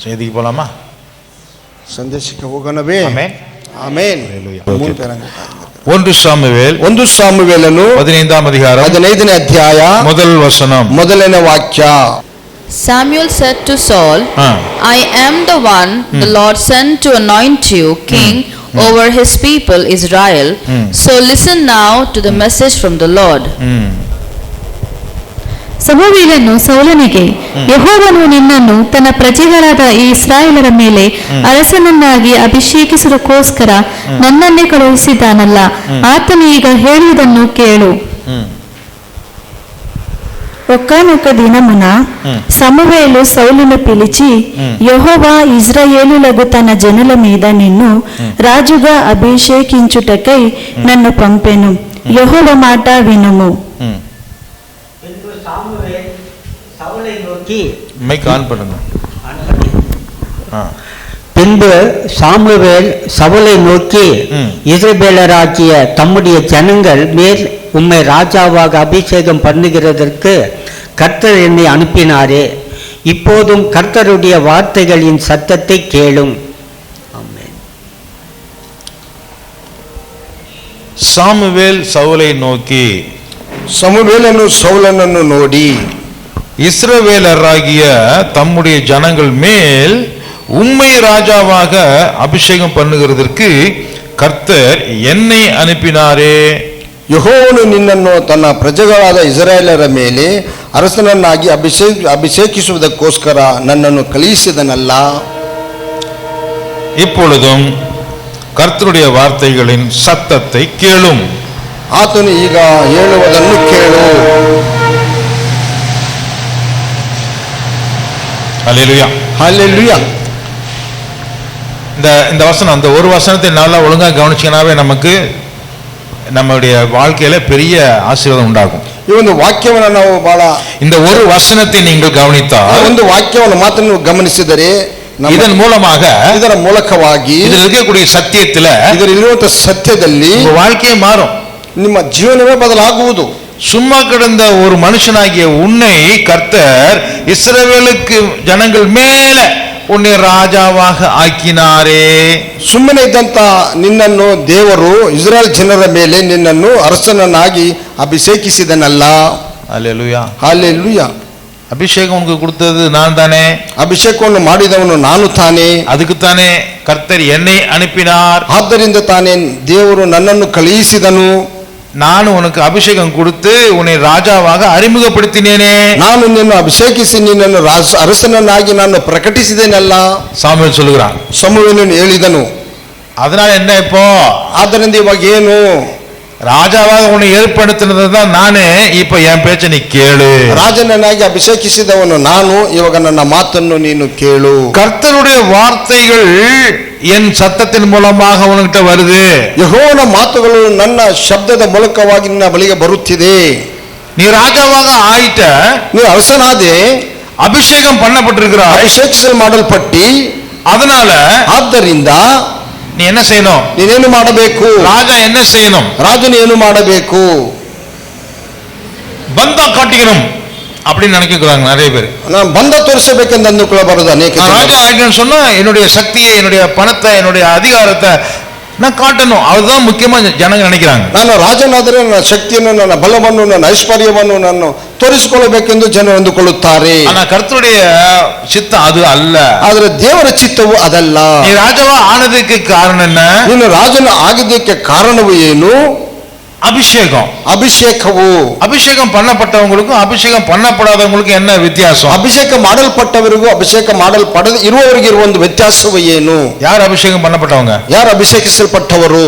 செய்திக்கு போலாமா? ಸಂದೇಶಕ್ಕೆ ಹೋಗೋಣವೇ? Amen amen. ಒಂದು ಸಾಮುವೇಲ್ 15ನೇ ಅಧ್ಯಾಯ 15ನೇ ಅಧ್ಯಾಯ ಮೊದಲ ವಚನ ಮೊದಲನೇ ವಾಕ್ಯ. Samuel said to Saul, I am the one the Lord sent to anoint you king over his people Israel. So listen now to the message from the Lord. ಸಮುವೇಲನು ಸೌಲನಿಗೆ, ಯೆಹೋವನು ನಿನ್ನನ್ನು ತನ್ನ ಪ್ರಜೆಗಳಾದ ಈ ಇಸ್ರಾಯೇಲರ ಮೇಲೆ ಅರಸನನ್ನಾಗಿ ಅಭಿಷೇಕಿಸುವುದಕ್ಕೋಸ್ಕರ ನನ್ನನ್ನೇ ಕಳುಹಿಸಿದ್ದಾನಲ್ಲ, ಆತನು ಈಗ ಹೇಳುವುದನ್ನು ಕೇಳು. ఒకానొక దినమున సమూయేలు సౌలును పిలిచి, యెహోవా ఇశ్రాయేలులకు తన జనుల మీద నిన్ను రాజుగా అభిషేకించుటకై నన్ను పంపెను. యెహోవా మాట వినుము. பின்பு சாமுவேல் சவுலை நோக்கி, இஸ்ரவேலராகிய தம்முடைய ஜனங்கள் மேல் உம்மை ராஜாவாக அபிஷேகம் பண்ணுகிறதற்கு கர்த்தர் என்னை அனுப்பினாரே, இப்போதும் கர்த்தருடைய வார்த்தைகளின் சத்தத்தை கேளும். சாமுவேல் சவுலை நோக்கி, ಸಮುವೇಲನು ಸೌಲನನ್ನು ನೋಡಿ, இஸ்ரவேலராகிய தம்முடைய ஜனங்கள் மேல் உம்மை ராஜாவாக அபிஷேகம் பண்ணுகிறதற்கு கர்த்தர் என்னை அனுப்பினாரே. ಯೆಹೋವನು ನಿನ್ನನ್ನು ತನ್ನ ಪ್ರಜೆಗಳಾದ ಇಸ್ರಾಯೇಲರ ಮೇಲೆ ಅರಸನನ್ನಾಗಿ ಅಭಿಷೇಕಿಸುವುದಕ್ಕೋಸ್ಕರ ನನ್ನನ್ನು ಕಳುಹಿಸಿದನಲ್ಲ. இப்பொழுதும் கர்த்தருடைய வார்த்தைகளின் சத்தத்தை கேளும். ಆತನು ಈಗ ಹೇಳುವುದನ್ನು ಕೇಳು. ஹல்லேலூயா, ஹல்லேலூயா. இந்த வசனம், அந்த ஒரு வசனத்தை நல்லா ஒழுங்கா கவனிச்சீங்கன்னாவே நமக்கு நம்முடைய வாழ்க்கையில பெரிய ஆசீர்வாதம் உண்டாகும். ಈ ಒಂದು ವಾಕ್ಯವನ್ನು ನಾವು ಬಹಳ, இந்த ஒரு வசனத்தை நீங்கள் கவனித்தால், ಒಂದು ವಾಕ್ಯವನ್ನು ಮಾತನ್ನು ಗಮನಿಸಿದರೆ, இதன் மூலமாக, ಇದರ ಮೂಲಕವಾಗಿ, இதில் இருக்கக்கூடிய சத்தியத்துல, ಇದರಲ್ಲಿರುವಂತಹ ಸತ್ಯದಲ್ಲಿ உங்க வாழ்க்கையே மாறும், ನಿಮ್ಮ ಜೀವನವೇ ಬದಲಾಗುವುದು. சும்மா கிடந்த ஒரு மனுஷனாகிய உன்னை கர்த்தர் இஸ்ரவேலுக்கு ஜனங்கள் மேல உன்னை ராஜாவாக ஆக்கினாரே. ಸುಮ್ಮನೆ ಇದ್ದಂತ ನಿನ್ನನ್ನು ದೇವರು ಇಸ್ರಾಯೇಲ್ ಜನರ ಮೇಲೆ ನಿನ್ನನ್ನು ಅರಸನನ್ನಾಗಿ ಅಭಿಷೇಕಿಸಿದನಲ್ಲ. ஹல்லேலூயா, ஹல்லேலூயா. அபிஷேகம் உனக்கு கொடுத்தது நான் தானே, ಅಭಿಷೇಕವನ್ನು ಮಾಡಿದವನು ನಾನು ತಾನೇ, அதுக்கு தானே கர்த்தர் என்னை அனுப்பினார். ಆದ್ದರಿಂದ ತಾನೇ ದೇವರು ನನ್ನನ್ನು ಕಳುಹಿಸಿದನು. ನಾನು உனக்கு அபிஷேகம் கொடுத்து உன்னை ராஜாவாக அறிமுகப்படுத்தினேனே. ನಾನು ನಿನ್ನನ್ನು ಅಭಿಷೇಕಿಸಿ ನಿನ್ನನ್ನು ಅರಸನನ್ನಾಗಿ ನಾನು ಪ್ರಕಟಿಸಿದ್ದೇನಲ್ಲ. சாமுவேல் சொல்லுகிறான். ಸಮುವೇಲನು ಹೇಳಿದನು. அதனால என்ன இப்போ? ಆದ್ದರಿಂದ ಇವಾಗ ಏನು? ராஜாவாக உன்னை ஏற்படுத்தினது தான் நானே, இப்ப என் பேச்ச நீ கேளு. ರಾಜನನ್ನಾಗಿ ಅಭಿಷೇಕಿಸಿದವನು ನಾನು, ಇವಾಗ ನನ್ನ ಮಾತನ್ನು ನೀನು ಕೇಳು. கர்த்தருடைய வார்த்தைகள் என் சத்தத்தின் மூலமாக உனக்கிட்ட வருது. ಯೆಹೋವನ ಮಾತುಗಳು ನನ್ನ ಶಬ್ದದ ಮೂಲಕವಾಗಿ ನಿನ್ನ ಬಳಿಗೆ ಬರುತ್ತಿದೆ. நீ ராஜாவாக ஆயிட்ட, ನೀ ಅರಸನಾದೆ, அபிஷேகம் பண்ணப்பட்டிருக்கிறாய், ಅಭಿಷೇಕಿಸಲು ಮಾಡಲ್ಪಟ್ಟಿ. அதனால ಆದ್ದರಿಂದ நீ என்ன செய்யணும்? ನೀನೇನು ಮಾಡಬೇಕು? ராஜா என்ன செய்யணும்? ರಾಜನು ಏನು ಮಾಡಬೇಕು? பந்தா காட்டிக்கணும் அப்படின்னு நினைக்கிறாங்க நிறைய பேர். ನಾನು ಬಂದ ತೋರಿಸಬೇಕೆಂದು ಅಂದುಕೊಳ್ಳಬಾರದು ಅನೇಕ. ராஜா ஆயிட்டேன்னு சொன்னா என்னுடைய சக்தியை, என்னுடைய பணத்தை, என்னுடைய அதிகாரத்தை நான் காட்டணும், அதுதான் முக்கியமா ஜனங்க நினைக்கிறாங்க. ನಾನು ರಾಜನಾದರೆ ನನ್ನ ಶಕ್ತಿಯನ್ನು, ನನ್ನ ಬಲವನ್ನು, ನನ್ನ ಐಶ್ವರ್ಯವನ್ನು ನಾನು ತೋರಿಸಿಕೊಳ್ಳಬೇಕೆಂದು ಜನರು ಅಂದುಕೊಳ್ಳುತ್ತಾರೆ. ஆனா கர்த்தருடைய சித்தம் அது அல்ல. ಆದರೆ ದೇವರ ಚಿತ್ತವು ಅದಲ್ಲ. நீ ராஜாவா ஆனதுக்கு காரணம் என்ன? ನೀನು ರಾಜನು ಆಗಿದ್ದಕ್ಕೆ ಕಾರಣವು ಏನು? அபிஷேகம். ಅಭಿಷೇಕವು. அபிஷேகம் பண்ணப்பட்டவங்களுக்கும் அபிஷேகம் பண்ணப்படாதவங்களுக்கும் என்ன வித்தியாசம்? ಅಭಿಷೇಕ ಮಾಡಲ್ಪಟ್ಟವರಿಗೂ ಅಭಿಷೇಕ ಮಾಡಲ್ಪಡದ ಇರುವವರಿಗೆ ಇರುವ ಒಂದು ವ್ಯತ್ಯಾಸವು ಏನು? யார் அபிஷேகம் பண்ணப்பட்டவங்க? ಯಾರು ಅಭಿಷೇಕಿಸಲ್ಪಟ್ಟವರು?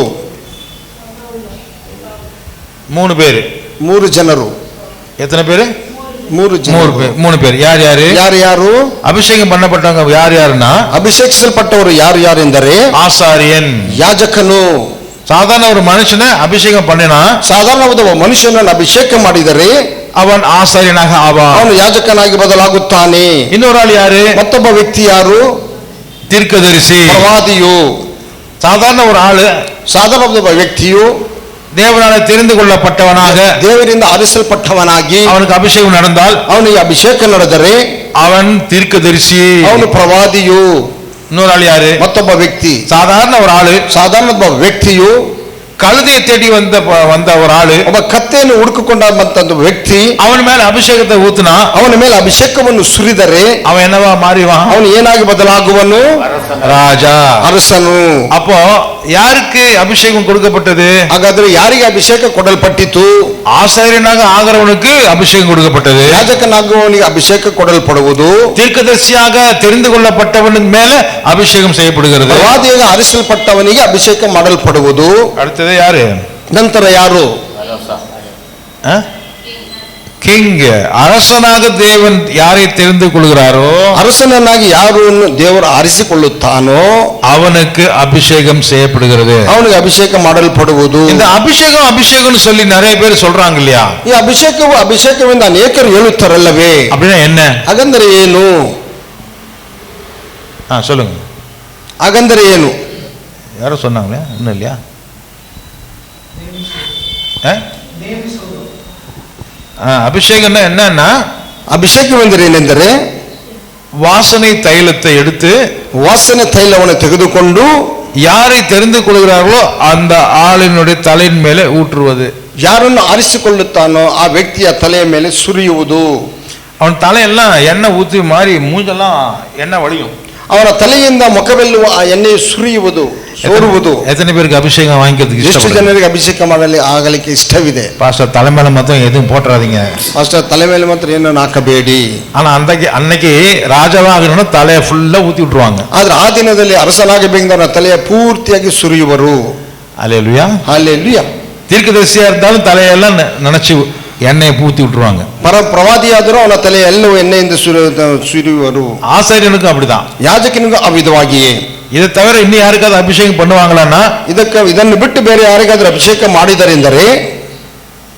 3 பேர். 3 ಜನರು. எத்தனை பேர்? 3 பேர். யார் யாரு? ಯಾರು? அபிஷேகம் பண்ணப்பட்டவங்க யார் யாருன்னா, ಅಭಿಷೇಕಿಸಲ್ಪಟ್ಟವರು ಯಾರು ಎಂದರೆ, ஆசாரியன், ಯಾಜಕನು. சாதாரண ஒரு மனுஷனை அபிஷேகம் பண்ணினா, ಸಾಧಾರಣವಾದ ಮನುಷ್ಯನನ್ನು ಅಭಿಷೇಕ ಮಾಡಿದರೆ அவன் ஆசாரியனாக ஆவான், ಅವನು ಯಾಜಕನಾಗಿ ಬದಲಾಗುತ್ತಾನೆ. இன்னொரு ஆள் யாரு? ಮತ್ತೊಬ್ಬ ವ್ಯಕ್ತಿ ಯಾರು? தீர்க்கதரிசி, ಪ್ರವಾದಿಯು. சாதாரண ஒரு ஆளு ಸಾಧಾರಣವಾದ ವ್ಯಕ್ತಿಯು தேவனால தெரிந்து கொள்ளப்பட்டவனாக ದೇವರಿಂದ ಆರಿಸಲ್ಪಟ್ಟವನಾಗಿ அவனுக்கு ಅಭಿಷೇகம் நடந்தால் ಅವನಿಗೆ ಅಭಿಷೇಕ ನಡೆದರೆ அவன் தீர்க்கதரிசி. ಅವನು ಪ್ರವಾದಿಯು. இன்னொரு ஆள் யாரு? ಮತ್ತೊಬ್ಬ ವ್ಯಕ್ತಿ, சாதாரண ஒரு ஆளு. ಸಾಧಾರಣ ಒಬ್ಬ ವ್ಯಕ್ತಿಯು, கழுதையை தேடி வந்த ஒரு ஆளு, ಒಬ್ಬ ಕತ್ತೆಯನ್ನು ಹುಡುಕಿಕೊಂಡ ವ್ಯಕ್ತಿ, அவன் மேல ಅಭಿಷೇಕத்தை ஊத்துனா ಅವನ ಮೇಲೆ ಅಭಿಷೇಕವನ್ನು ಸುರಿದರೆ அவன் என்னவா மாறிவான்? ಅವನು ಏನಾಗಿ ಬದಲಾಗುವನು? ராஜா, ಅರಸನು. அப்போ யாருக்கு அபிஷேகம் கொடுக்கப்பட்டது? ಹಾಗಾದ್ರೆ ಯಾರಿಗೆ ಅಭಿಷೇಕ ಕೊಡಲ್ಪಟ್ಟಿತು? ஆசாரியனாக ஆகிறவனுக்கு அபிஷேகம் கொடுக்கப்பட்டது. ಯಾಜಕನಾಗುವವನಿಗೆ ಅಭಿಷೇಕ ಕೊಡಲ್ಪಡುವುದು. தீர்க்கதரிசியாக தெரிந்து கொள்ளப்பட்டவனுக்கு மேல அபிஷேகம் செய்யப்படுகிறது. ಪ್ರವಾದಿಯಾಗಿ ಆರಿಸಲ್ಪಟ್ಟವನಿಗೆ ಅಭಿಷೇಕ ಮಾಡಲ್ಪಡುವುದು. அடுத்தது ಯಾರು? ನಂತರ ಯಾರು? கிங். அரசனாக தேவன் யாரை தெரிந்து கொள்கிறாரோ, ಅರಸನನ್ನಾಗಿ ಯಾರನ್ನು ದೇವರು ಆರಿಸಿಕೊಳ್ಳುತ್ತಾನೋ அவனுக்கு அபிஷேகம் செய்யப்படுகிறது. ಅವನಿಗೆ ಅಭಿಷೇಕ ಮಾಡಲ್ಪಡುವುದು. இந்த அபிஷேகம் சொல்லி நிறைய பேர் சொல்றாங்க இல்லையா? ಈ ಅಭಿಷೇಕವೆಂದು ಅನೇಕರು ಹೇಳುತ್ತಾರಲ್ಲವೇ? அப்படின்னா என்ன? ಹಾಗಂದರೆ ಏನು? சொல்லுங்க. ಹಾಗಂದರೆ ಏನು? யாரும் சொன்னாங்களே, இன்னும் இல்லையா? அபிஷேகம்னா என்னன்னா, ಅಭಿಷೇಕವೆಂದರೆ ಏನೆಂದರೆ வாசனை தைலத்தை எடுத்து, ವಾಸನೆ ತೈಲವನ್ನು ತೆಗೆದುಕೊಂಡು யாரை தெரிந்து கொள்கிறார்களோ அந்த ஆளினுடைய தலையின் மேலே ஊற்றுவது. ಯಾರನ್ನು ಆರಿಸಿಕೊಳ್ಳುತ್ತಾನೋ ಆ ವ್ಯಕ್ತಿಯ ತಲೆಯ ಮೇಲೆ ಸುರಿಯುವುದು. அவன் தலையெல்லாம் எண்ணெய் ஊற்றி மாறி மூஞ்செல்லாம் எண்ணெய் வடியும். ಅವನ ತಲೆಯಿಂದ ಮುಖವೆಲ್ಲುವ ಆ ಎಣ್ಣೆ ಸುರಿಯುವುದು, ಸೋರುವುದು. எத்தனை பேருக்கு அபிஷேகம் வாங்கிக்கிறதுக்கு ಎಷ್ಟು இஷ்டம்? ಜನರಿಗೆ ಅಭಿಷೇಕ ಆಗಲಿಕ್ಕೆ ಇಷ್ಟವಿದೆ? பாஸ்டர் தலைமையில மாத்திரம் எதுவும் போட்டுறாதீங்க. ಅಷ್ಟೇ, ತಲೆ ಮೇಲೆ ಮಾತ್ರ ಏನನ್ನು ಹಾಕಬೇಡಿ. ஆனா அன்னைக்கு ராஜாவாகணும்னா தலையை ஃபுல்லா ஊத்தி விட்டுருவாங்க. ಆದ್ರೆ ಆ ದಿನದಲ್ಲಿ ಅರಸನಾಗಬೇಕೆಂದವರ ತಲೆಯ ಪೂರ್ತಿಯಾಗಿ ಸುರಿಯುವರು. அல்லேலூயா. ಹಲ್ಲೆಲೂಯಾ. தீர்க்கதரிசியா இருந்தாலும் தலையெல்லாம் நினைச்சு எண்ணெயை ஊத்தி விட்டுருவாங்க. ಪ್ರವಾದಿಯಾದರೂ ಅವನ ತಲೆ ಎಲ್ಲವೂ ಎಣ್ಣೆಯಿಂದ ಸುರಿಯುವರು. ஆசாரியனுக்கும் அப்படிதான், ಯಾಜಕನಿಗೂ ಆ ವಿಧವಾಗಿಯೇ. இதை தவிர இன்னும் யாருக்காவது அபிஷேகம் பண்ணுவாங்களான்னா, ಇದನ್ನು ಬಿಟ್ಟು ಬೇರೆ ಯಾರಿಗಾದ್ರೂ ಅಭಿಷೇಕ ಮಾಡಿದರೆಂದರೆ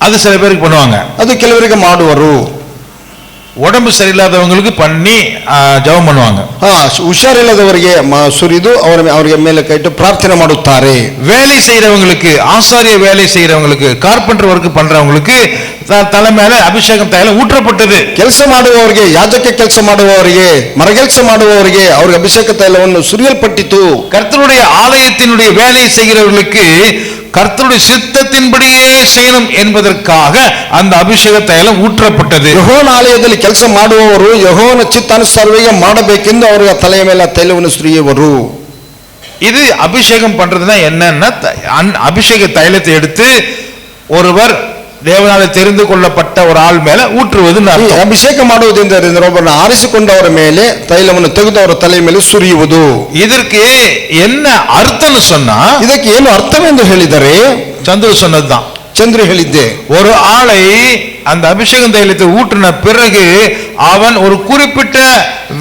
அது சில பேருக்கு பண்ணுவாங்க. ಅದು ಕೆಲವರಿಗೆ ಮಾಡುವರು. உடம்பு சரியில்லாதவங்களுக்கு பண்ணி ஜெபம் பண்ணுவாங்க. ಹುಷಾರಿಲ್ಲದವರಿಗೆ ಸುರಿದು ಅವರಿಗೆ ಮೇಲೆ ಕೈಟ್ಟು ಪ್ರಾರ್ಥನೆ ಮಾಡುತ್ತಾರೆ. வேலை செய்யறவங்களுக்கு, ஆசாரிய வேலை செய்யறவங்களுக்கு, கார்பெண்டர் ஒர்க் பண்றவங்களுக்கு தலை மேல அபிஷேகம் தைலம் ஊற்றப்பட்டது. ಕೆಲಸ ಮಾಡುವವರಿಗೆ, ಯಾಜಕ ಕೆಲಸ ಮಾಡುವವರಿಗೆ, ಮರಗೆಲಸ ಮಾಡುವವರಿಗೆ ಅವರಿಗೆ ಅಭಿಷೇಕ ತೈಲವನ್ನು ಸುರಿಯಲ್ಪಟ್ಟಿತು. கர்த்தருடைய ஆலயத்தினுடைய வேலை செய்கிறவர்களுக்கு கர்த்தருடைய சித்தத்தின்படியே செய்யணும் என்பதற்காக அந்த அபிஷேக தைலம் ஊற்றப்பட்டது. ಯೆಹೋವನ ಆಲಯದಲ್ಲಿ ಕೆಲಸ ಮಾಡುವವರು ಯೆಹೋವನ ಚಿತ್ತಾನುಸಾರವಾಗಿ ಮಾಡಬೇಕೆಂದು ಅವರ ತಲೆಯ ಮೇಲೆ ತೈಲವನ್ನು ಸುರಿಯುವರು. இது அபிஷேகம் பண்றதுன்னா என்னன்னா, அபிஷேக தைலத்தை எடுத்து ஒருவர் தேவனால தெரிந்து கொள்ளப்பட்ட ஒரு ஆள் மேல ஊற்றுவது. ಅಭಿಷೇಕ ಮಾಡುವುದೆಂದರೆ ಒಬ್ಬರನ್ನು ಆರಿಸಿಕೊಂಡವರ ಮೇಲೆ ತೈಲವನ್ನು ತೆಗೆದು ಅವರ ತಲೆಯ ಮೇಲೆ ಸುರಿಯುವುದು. இதற்கு என்ன அர்த்தம்னு சொன்னா, ಇದಕ್ಕೆ ಏನು ಅರ್ಥವೆಂದು ಹೇಳಿದರೆ சந்துரு சொன்னதுதான். ಚಂದ್ರ ಹೇಳಿದ್ದೆ, ஒரு ஆளை அந்த அபிஷேக தைலத்தை ஊற்றின பிறகு அவன் ஒரு குறிப்பிட்ட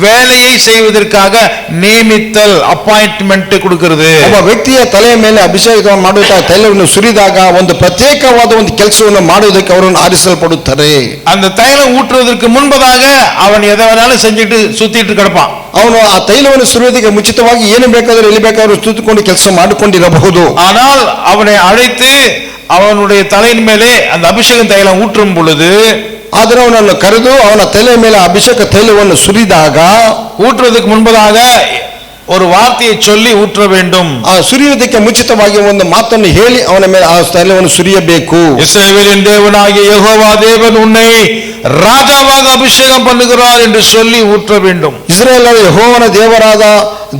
வேலையை செய்வதற்காக நியமித்தல், அப்பாயின்ட்மெண்ட் கொடுக்கிறது. ಒಬ್ಬ ವ್ಯಕ್ತಿಯ ತಲೆಯ ಮೇಲೆ ಅಭಿಷೇಕ ಮಾಡುವ ತೈಲವನ್ನು ಸುರಿದಾಗ ಒಂದು ಪ್ರತ್ಯೇಕವಾದ ಒಂದು ಕೆಲಸವನ್ನು ಮಾಡುವುದಕ್ಕೆ ಅವರನ್ನು ಆರಿಸಲ್ಪಡುತ್ತಾರೆ. அந்த தைலம் ஊற்றுவதற்கு முன்பதாக அவன் எதை வேணாலும் செஞ்சுட்டு சுத்திட்டு கிடப்பான். ಅವನು ಆ ತೈಲವನ್ನು ಸುರಿಯೋದಕ್ಕೆ ಮುಂಚಿತವಾಗಿ ಏನು ಬೇಕಾದರೂ ಎಲ್ಲಿ ಬೇಕಾದರೂ ಸುತ್ತಿಕೊಂಡು ಕೆಲಸ ಮಾಡಿಕೊಂಡಿರಬಹುದು. ஆனால் அவனை அழைத்து அவனுடைய தலையின் மேலே அந்த அபிஷேக தைலம் ஊற்றும் பொழுது, ಆದರೆ ಅವನನ್ನು ಕರೆದು ಅವನ ತಲೆಯ ಮೇಲೆ ಅಭಿಷೇಕ ತೈಲವನ್ನು ಸುರಿದಾಗ ஊற்றுவதற்கு முன்பதாக ஒரு வார்த்தையை சொல்லி ஊற்ற வேண்டும். ಆ ಸುರಿಯುವುದಕ್ಕೆ ಮುಂಚಿತವಾಗಿ ಒಂದು ಮಾತನ್ನು ಹೇಳಿ ಅವನ ಮೇಲೆ ಆ ತೈಲವನ್ನು ಸುರಿಯಬೇಕು. இஸ்ரவேலின் தேவனாகிய யெகோவா தேவன் உன்னை ராஜாவாக அபிஷேகம் பண்ணுகிறார் என்று சொல்லி ஊற்ற வேண்டும். ಇಸ್ರಾಯೇಲರ ಯೆಹೋವನ ದೇವರಾದ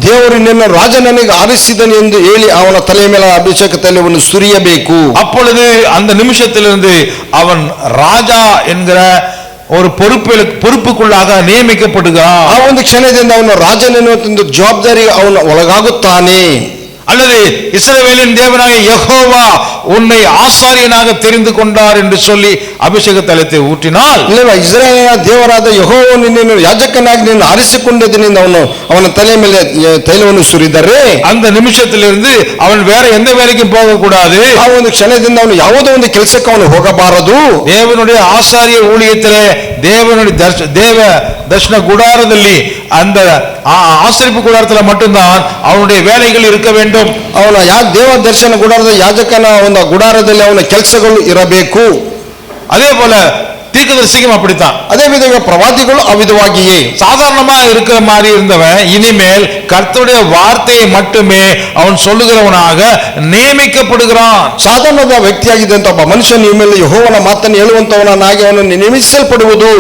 ದೇವರು ನಿನ್ನ ರಾಜನಿಗೆ ಆರಿಸಿದನು ಎಂದು ಹೇಳಿ ಅವನ ತಲೆಯ ಮೇಲೆ ಅಭಿಷೇಕ ತೈಲವನ್ನು ಸುರಿಯಬೇಕು. அப்பொழுது அந்த நிமிஷத்திலிருந்து அவன் ராஜா என்கிற ஒரு பொறுப்புக்குள்ளாக நியமிக்கப்படுகிறான். ಆ ಒಂದು ಕ್ಷಣದಿಂದ ಅವನು ರಾಜನೆನ್ನುವ ಜವಾಬ್ದಾರಿ ಅವನು ಒಳಗಾಗುತ್ತಾನೆ. அல்லது இஸ்ரவேலின் தேவனாகிய யெகோவா உன்னை ஆசாரியனாக தெரிந்து கொண்டார் என்று சொல்லி அபிஷேக தைலத்தை ஊற்றினால், ಇಲ್ಲವ ಇಸ್ರಾಯೇಲಿನ ದೇವರಾದ ಯೆಹೋವನು ನಿನ್ನನ್ನು ಯಾಜಕನಾಗಿ ನಿನ್ನ ಆರಿಸಿಕೊಂಡದಿನಿಂದ ಅವನ ತಲೆಯ ಮೇಲೆ ತೈಲವನ್ನು ಸುರಿದರೆ அந்த நிமிஷத்திலிருந்து அவன் வேற எந்த வேலைக்கும் போகக்கூடாது. ಆ ಒಂದು ಕ್ಷಣದಿಂದ ಅವನು ಯಾವುದೋ ಒಂದು ಕೆಲಸಕ್ಕೆ ಅವನು ಹೋಗಬಾರದು. தேவனுடைய ஆசாரிய ஊழியத்திலே ದೇವ ದರ್ಶನ ಗುಡಾರದಲ್ಲಿ அந்த ஆசரிப்பு கூடாரத்துல மட்டும்தான் அவனுடைய வேலைகள் இருக்க வேண்டும். ಅವನ ದೇವ ದರ್ಶನ ಗುಡಾರದ ಯಾಜಕನ ಒಂದು ಗುಡಾರದಲ್ಲಿ ಅವನ ಕೆಲಸಗಳು ಇರಬೇಕು. அதே போல தீர்க்கதரிசியும் அப்படித்தான். அதே விதமாக பிரவாதிகளும் அவ்விதವಾಗಿಯೇ சாதாரணமா இருக்கிற மாதிரி இருந்தவன் இனிமேல் கர்த்தருடைய வார்த்தையை மட்டுமே அவன் சொல்லுகிறவனாக நியமிக்கப்படுகிறான். ಸಾಧಾರಣದ ವ್ಯಕ್ತಿಯಾಗಿದ್ದಂತ ಒಬ್ಬ ಮನುಷ್ಯನು ಇನ್ಮೇಲೆ ಯೆಹೋವನ ಮಾತನ್ನು ಹೇಳುವಂತವನಾಗಿ ಅವನನ್ನು ನೇಮಿಸಲ್ಪಡುವುದು.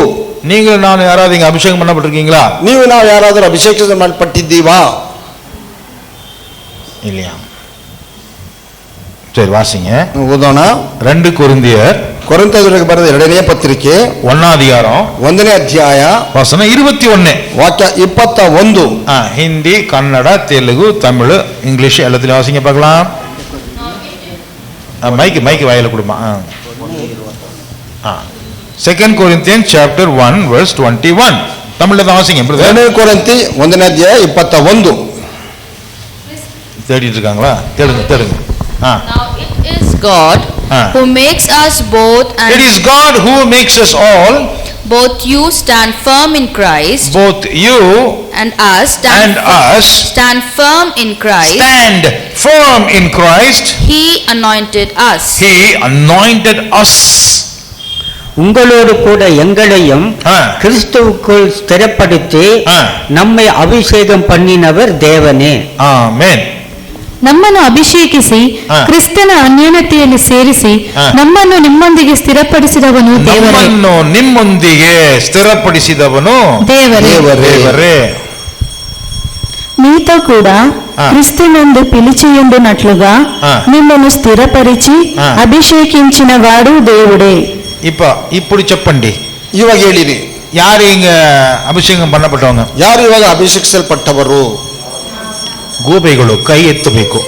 நீங்கள் நான் யாராவது இங்க அபிஷேகம் பண்ணப்பட்டிருக்கீங்களா? ನೀವು ನಾವು ಯಾರಾದರೂ ಅಭಿಷೇಕ ಮಾಡಲ್ಪಟ್ಟಿದ್ದೀವಾ? இல்லையா? சரி வாசிங்க. ಓದೋಣ. 2 கொரிந்தியர் ಕೊರಿಂಥದವರಿಗೆ ಬರೆದ 2ನೇ ಪತ್ರಿಕೆ 1ನೇ அதிகாரம் 1ನೇ ಅಧ್ಯಾಯ ವಚನ 21 ವಾಕ್ಯ 21. ஹிந்தி, கன்னடா, தெலுங்கு, தமிழ், இங்கிலீஷ் எல்லாத்திலும் வாசிங்க பார்க்கலாம். மைக்கு வாயில கொடுமா. 2 Corinthians chapter 1 verse 21 தமிழ்ல தான் வாசிங்க. 2 கொரிந்தி 1ನೇ ಅಧ್ಯಾಯ 21. தேடிட்டு இருக்காங்களா? தேடுங்க. Now it is God who makes us both and It is God who makes us all, both you stand firm in Christ both you and us stand firm in Christ. stand firm in Christ. He anointed us. He anointed us. உங்களோடு கூட எங்களையும் கிறிஸ்துவுக்குள் ஸ்திரப்படுத்தி நம்மை அபிஷேகம் பண்ணினவர் தேவனே. Amen. ನಮ್ಮನ್ನು ಅಭಿಷೇಕಿಸಿ ಕ್ರಿಸ್ತನ ಅನ್ಯೋನ್ಯತೆಯಲ್ಲಿ ಸೇರಿಸಿ ನಮ್ಮನ್ನು ನಿಮ್ಮೊಂದಿಗೆ ಸ್ಥಿರಪಡಿಸಿದವನು ದೇವರೇ. ನಮ್ಮನ್ನು ನಿಮ್ಮೊಂದಿಗೆ ಸ್ಥಿರಪಡಿಸಿದವನು ದೇವರೇ. మీతో కూడా క్రిస్తునందు పిలిచియుండునట్లుగా మిమ్మల్ని స్థిరపరిచి అభిషేకించిన వాడు దేవుడే. ఇప్పుడు చెప్పండి, ಇವಾಗ ಹೇಳಿರಿ, ಯಾರು ಹಿಂಗ ಅಭಿಷೇಕ பண்ணப்பட்டவங்க? ಯಾರು ಇವಾಗ ಅಭಿಷೇಕಿಸಲ್ಪಟ್ಟವರು? ಗೂಬೆಗಳು ಕೈ ಎತ್ತಬೇಕು.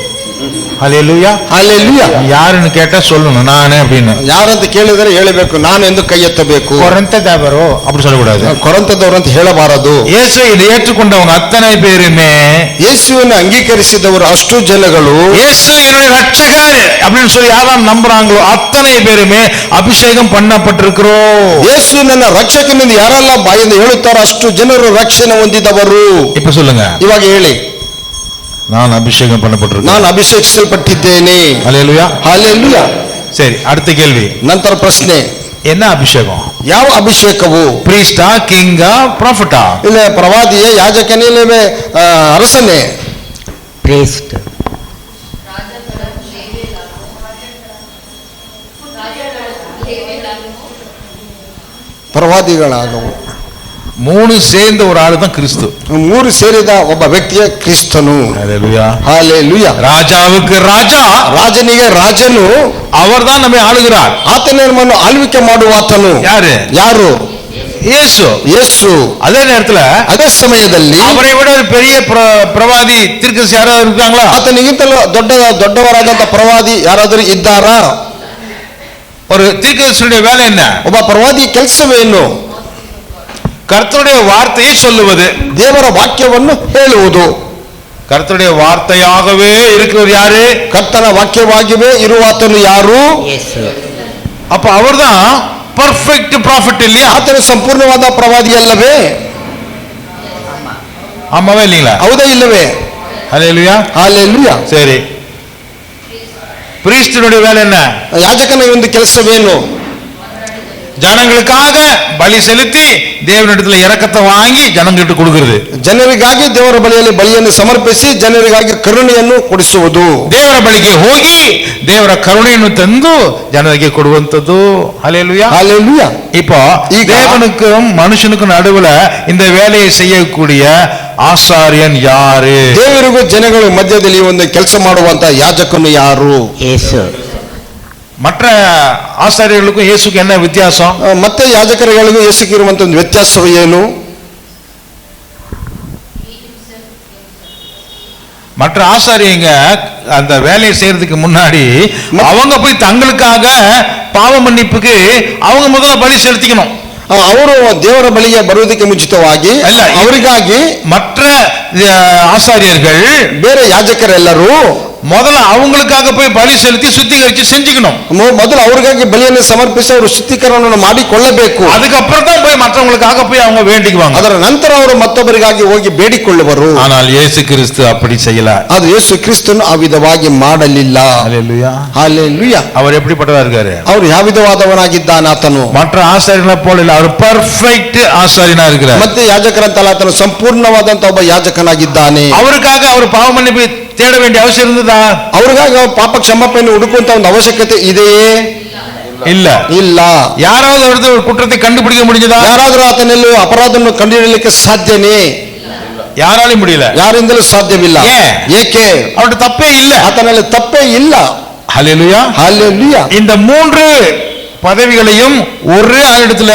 ஹல்லேலூயா. ஹல்லேலூயா. யாருன்னு கேட்டா சொல்லணும் நானே அப்படின்னு. ಯಾರಂತ ಕೇಳಿದರೆ ಹೇಳಬೇಕು, ನಾನು ಎಂದು ಕೈ ಎತ್ತಬೇಕು. கொரிந்ததவரோ அப்படி சொல்லக்கூடாது. ಕೊರಂತದವರು ಅಂತ ಹೇಳಬಾರದು. ಯೇಸು இதை ஏற்றுக்கொண்டவங்க அத்தனை பேருமே, ಯೇಸುವನ್ನು ಅಂಗೀಕರಿಸಿದವರು ಅಷ್ಟು ಜನಗಳು, இயேசு என்னுடைய ரட்சகர் அப்படின்னு சொல்லி யாரெல்லாம் நம்புறாங்களோ அத்தனை பேருமே அபிஷேகம் பண்ணப்பட்டிருக்கிறோம். ಯೇಸು ನನ್ನ ರಕ್ಷಕನೆಂದು ಯಾರೆಲ್ಲ ಬಾಯಿಂದ ಹೇಳುತ್ತಾರೋ ಅಷ್ಟು ಜನರು ರಕ್ಷಣೆ ಹೊಂದಿದವರು. இப்ப சொல்லுங்க, ಇವಾಗ ಹೇಳಿ, நான் அபிஷேகம் பண்ணப்பட்டிருக்கேன், ನಾನು ಅಭಿಷೇಕಿಸಲ್ಪಟ್ಟಿದ್ದೇನೆ. ஹல்லேலூயா. ಹಲ್ಲೆಲೂಯಾ. சரி, அடுத்த கேள்வி. ನಂತರ ಪ್ರಶ್ನೆ, என்ன அபிஷேகம்? ಯಾವ ಅಭಿಷೇಕವು? பிரீஸ்டா, கிங்கா, ப்ராஃபட்டா? ಇಲ್ಲ ಪ್ರವಾದಿಯೇ, ಯಾಜಕನೇ, ಇಲ್ಲವೇ ಅರಸನೇ? priest. ಪ್ರವಾದಿಗಳಾದವು. 3 சேர்ந்த ஒரு ஆளு தான் கிறிஸ்து. 3 ಸೇರಿದ ಒಬ್ಬ ವ್ಯಕ್ತಿಯ ಕ್ರಿಸ್ತನು. ஹல்லேலூயா. ஹல்லேலூயா. ராஜாவுக்கு ராஜா, ರಾಜನಿಗೆ ರಾಜನು, அவர்தான் நம்மை ஆளுகிறார். ಆತನೇ ನಮ್ಮನ್ನು ಆಳ್ವಿಕೆ ಮಾಡುವಾತನು. ಯಾರು? இயேசு. ಯೇಸು. அதே நேரத்துல ಅದೇ ಸಮಯದಲ್ಲಿ அவரை விட ஒரு பெரிய பிரவாதி தீர்க்கதரிசி யாராவது இருக்காங்களா? ಆತನಿಗಿಂತಲೂ ದೊಡ್ಡವರಾದಂತ ಪ್ರವಾದಿ ಯಾರಾದರೂ ಇದ್ದಾರಾ? ஒரு தீர்க்கதரிசியுடைய வேலை என்ன? ಒಬ್ಬ ಪ್ರವಾದಿ ಕೆಲಸವೇನು? கர்த்தருடைய வார்த்தையை சொல்லுவது, ದೇವರ ವಾಕ್ಯವನ್ನು ಹೇಳುವುದು. கர்த்தருடைய வார்த்தையாகவே இருக்கிறவர் யாரு? ಕರ್ತನ ವಾಕ್ಯವಾಗಿಯೇ ಇರುವಾತನು ಯಾರು? ಯೇಸು. அப்ப அவர்தான் பர்ஃபெக்ட் ப்ராஃபிட் இல்லையா? ಆತನು ಸಂಪೂರ್ಣವಾದ ಪ್ರವಾದಿ ಅಲ್ಲವೇ? ஆமாவே இல்லீங்களா? ಹೌದಾ ಇಲ್ಲವೇ? ஹல்லேலூயா. ಹಲ್ಲೇಲೂಯಾ. சரி, பிரீஸ்டனுடைய வேலை என்ன? ಯಾಜಕನ ಒಂದು ಕೆಲಸವೇನು? ஜனங்களுக்காக பலி செலுத்தி தேவனிடத்துல இரக்கத்தை வாங்கி ஜனங்களுக்கு கொடுக்கிறது. ಜನರಿಗಾಗಿ ದೇವರ ಬಳಿಯಲ್ಲಿ ಬಲಿಯನ್ನು ಸಮರ್ಪಿಸಿ ಜನರಿಗಾಗಿ ಕರುಣೆಯನ್ನು ಕೊಡಿಸುವುದು. ದೇವರ ಬಳಿಗೆ ಹೋಗಿ ದೇವರ ಕರುಣೆಯನ್ನು ತಂದು ಜನರಿಗೆ ಕೊಡುವಂತದ್ದು. ஹல்லேலூயா. ஹல்லேலூயா. இப்போ தேவனுக்கும் மனுஷனுக்கும் நடுவுல இந்த வேலையை செய்யக்கூடிய ஆசாரியன் யாரு? ದೇವರಿಗೂ ಜನಗಳ ಮಧ್ಯದಲ್ಲಿ ಒಂದು ಕೆಲಸ ಮಾಡುವಂತ ಯಾಜಕನು ಯಾರು? ಯೇಸು. மற்ற ஆசாரியர்களுக்கும் இயேசுக்கு என்ன வித்தியாசம்? ಮತ್ತೆ ಯಾಜಕರುಗಳಿಗೂ ಯೇಸುಗೆ ಇರುವಂತ ಒಂದು ವ್ಯತ್ಯಾಸವು ಏನು? மற்ற ஆசாரியங்க அந்த வேலையை செய்யறதுக்கு முன்னாடி அவங்க போய் தங்களுக்காக பாவ மன்னிப்புக்கு அவங்க முதல்ல பலி செலுத்திக்கணும். ಅವರು ದೇವರ ಬಳಿಗೆ ಬರುವುದಕ್ಕೆ ಮುಂಚಿತವಾಗಿ ಅವರಿಗಾಗಿ மற்ற ஆசாரியர்கள் ಬೇರೆ ಯಾಜಕರೆಲ್ಲರೂ முதல்ல அவங்களுக்காக போய் பலி செலுத்தி சுத்திகரிச்சு செஞ்சுக்கணும். ಮೊದಲು ಅವ್ರಿಗಾಗಿ ಬಲಿಯನ್ನು ಸಮರ್ಪಿಸಿ ಅವರು ಶುದ್ಧೀಕರಣವನ್ನು ಮಾಡಿಕೊಳ್ಳಬೇಕು. அதுக்கப்புறம் தான் போய் மற்றவங்களுக்காக போய் அவங்க வேண்டிக்குவாங்க. ಅದರ ನಂತರ ಅವರು ಮತ್ತೊಬ್ಬರಿಗಾಗಿ ಹೋಗಿ ಬೇಡಿಕೊಳ್ಳುವರು. ஆனால் இயேசு கிறிஸ்து அப்படி செய்யல. ಅದು ಯೇಸು ಕ್ರಿಸ್ತನು ಆ ವಿಧವಾಗಿ ಮಾಡಲಿಲ್ಲ. ஹல்லேலூயா. ಹಲ್ಲೆಲೂಯಾ. அவர் எப்படிப்பட்டவரா இருக்காரு? ಅವರು ಯಾವ ವಿಧವಾದವನಾಗಿದ್ದಾನೆ ಆತನು? மற்ற ஆசாரியர்களை போல இல்ல, அவர் பெர்ஃபெக்ட் ஆசாரியனா இருக்கிறார். ಮತ್ತೆ ಯಾಜಕರಂತಲ್ಲ, ಆತನು ಸಂಪೂರ್ಣವಾದಂತ ಒಬ್ಬ ಯಾಜಕನಾಗಿದ್ದಾನೆ. அவருக்காக அவர் பாவ மன்னிப்பு தேட வேண்டிய அவசியம் இருந்ததா? ಅವ್ರಿಗಾಗಿ ಪಾಪ ಕ್ಷಮಾಪಣೆ ಹುಡುಕುವಂತ ಒಂದು ಅವಶ್ಯಕತೆ ಇದೆಯೇ? இல்ல. ಇಲ್ಲ. யாராவது ஒரு குற்றத்தை கண்டுபிடிக்க முடிஞ்சதா? ಯಾರಾದರೂ ಆತನಲ್ಲಿ ಅಪರಾಧವನ್ನು ಕಂಡುಹಿಡಿಯಲಿಕ್ಕೆ ಸಾಧ್ಯನೇ? யாராலும் முடியல. ಯಾರಿಂದಲೂ ಸಾಧ್ಯವಿಲ್ಲ. ಏಕೆ? அவருடைய தப்பே இல்ல, ಆತನಲ್ಲಿ ತಪ್ಪೇ ಇಲ್ಲ. ஹல்லேலூயா. ಹಲ್ಲೆಲೂಯಾ. இந்த மூன்று பதவிகளையும் ஒரே ஆளிடத்துல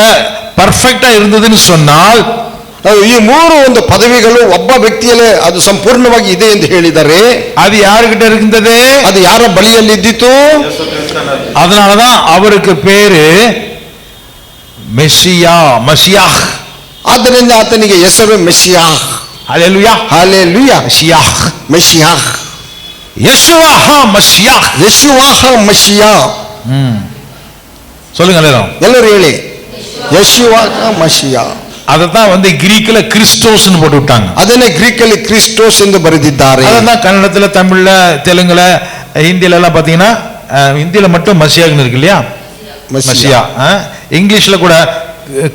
பர்ஃபெக்ட்டா இருந்ததுன்னு சொன்னால், ಈ ಮೂರು ಒಂದು ಪದವಿಗಳು ಒಬ್ಬ ವ್ಯಕ್ತಿಯಲ್ಲೇ ಅದು ಸಂಪೂರ್ಣವಾಗಿ ಇದೆ ಎಂದು ಹೇಳಿದರೆ, அது யாருகிட்ட இருந்தது? ಅದು ಯಾರ ಬಳಿಯಲ್ಲಿ ಇದ್ದಿತು? அதனாலதான் அவருக்கு பேரு மெசியா, மசியாஹ். ಆದ್ದರಿಂದ ಆತನಿಗೆ ಹೆಸರು ಮೆಸ್ಸಿಯಾಹ್. ஹல்லேலூயா. ಹಲ್ಲೆಲೂಯಾ. மெசியாஹ், ಮೆಸ್ಸಿಯಾಹ್. யெஷுவாஹ மசியாஹ். ಯೆಶುವಾಹ ಮೆಸ್ಸಿಯಾ. சொல்லுங்க எல்லாரும். ಎಲ್ಲರೂ ಹೇಳಿ, ಯೆಶುವಾಹ ಮೆಸ್ಸಿಯಾ. அததான் கிரீக்ல கிறிஸ்டோஸ்னு போட்டு விட்டாங்க. ಅದನ್ನೇ ಗ್ರೀಕಲ್ಲಿ ಕ್ರಿಸ್ಟೋಸ್ ಎಂದು ಬರೆದಿದ್ದಾರೆ. அதான் கன்னடத்துல, தமிழ்ல, தெலுங்குல, ஹிந்தில எல்லாம் பாத்தீங்கன்னா, ஹிந்தில மட்டும் மசியான்னு இருக்கு இல்லையா? மசியா. இங்கிலீஷ்ல கூட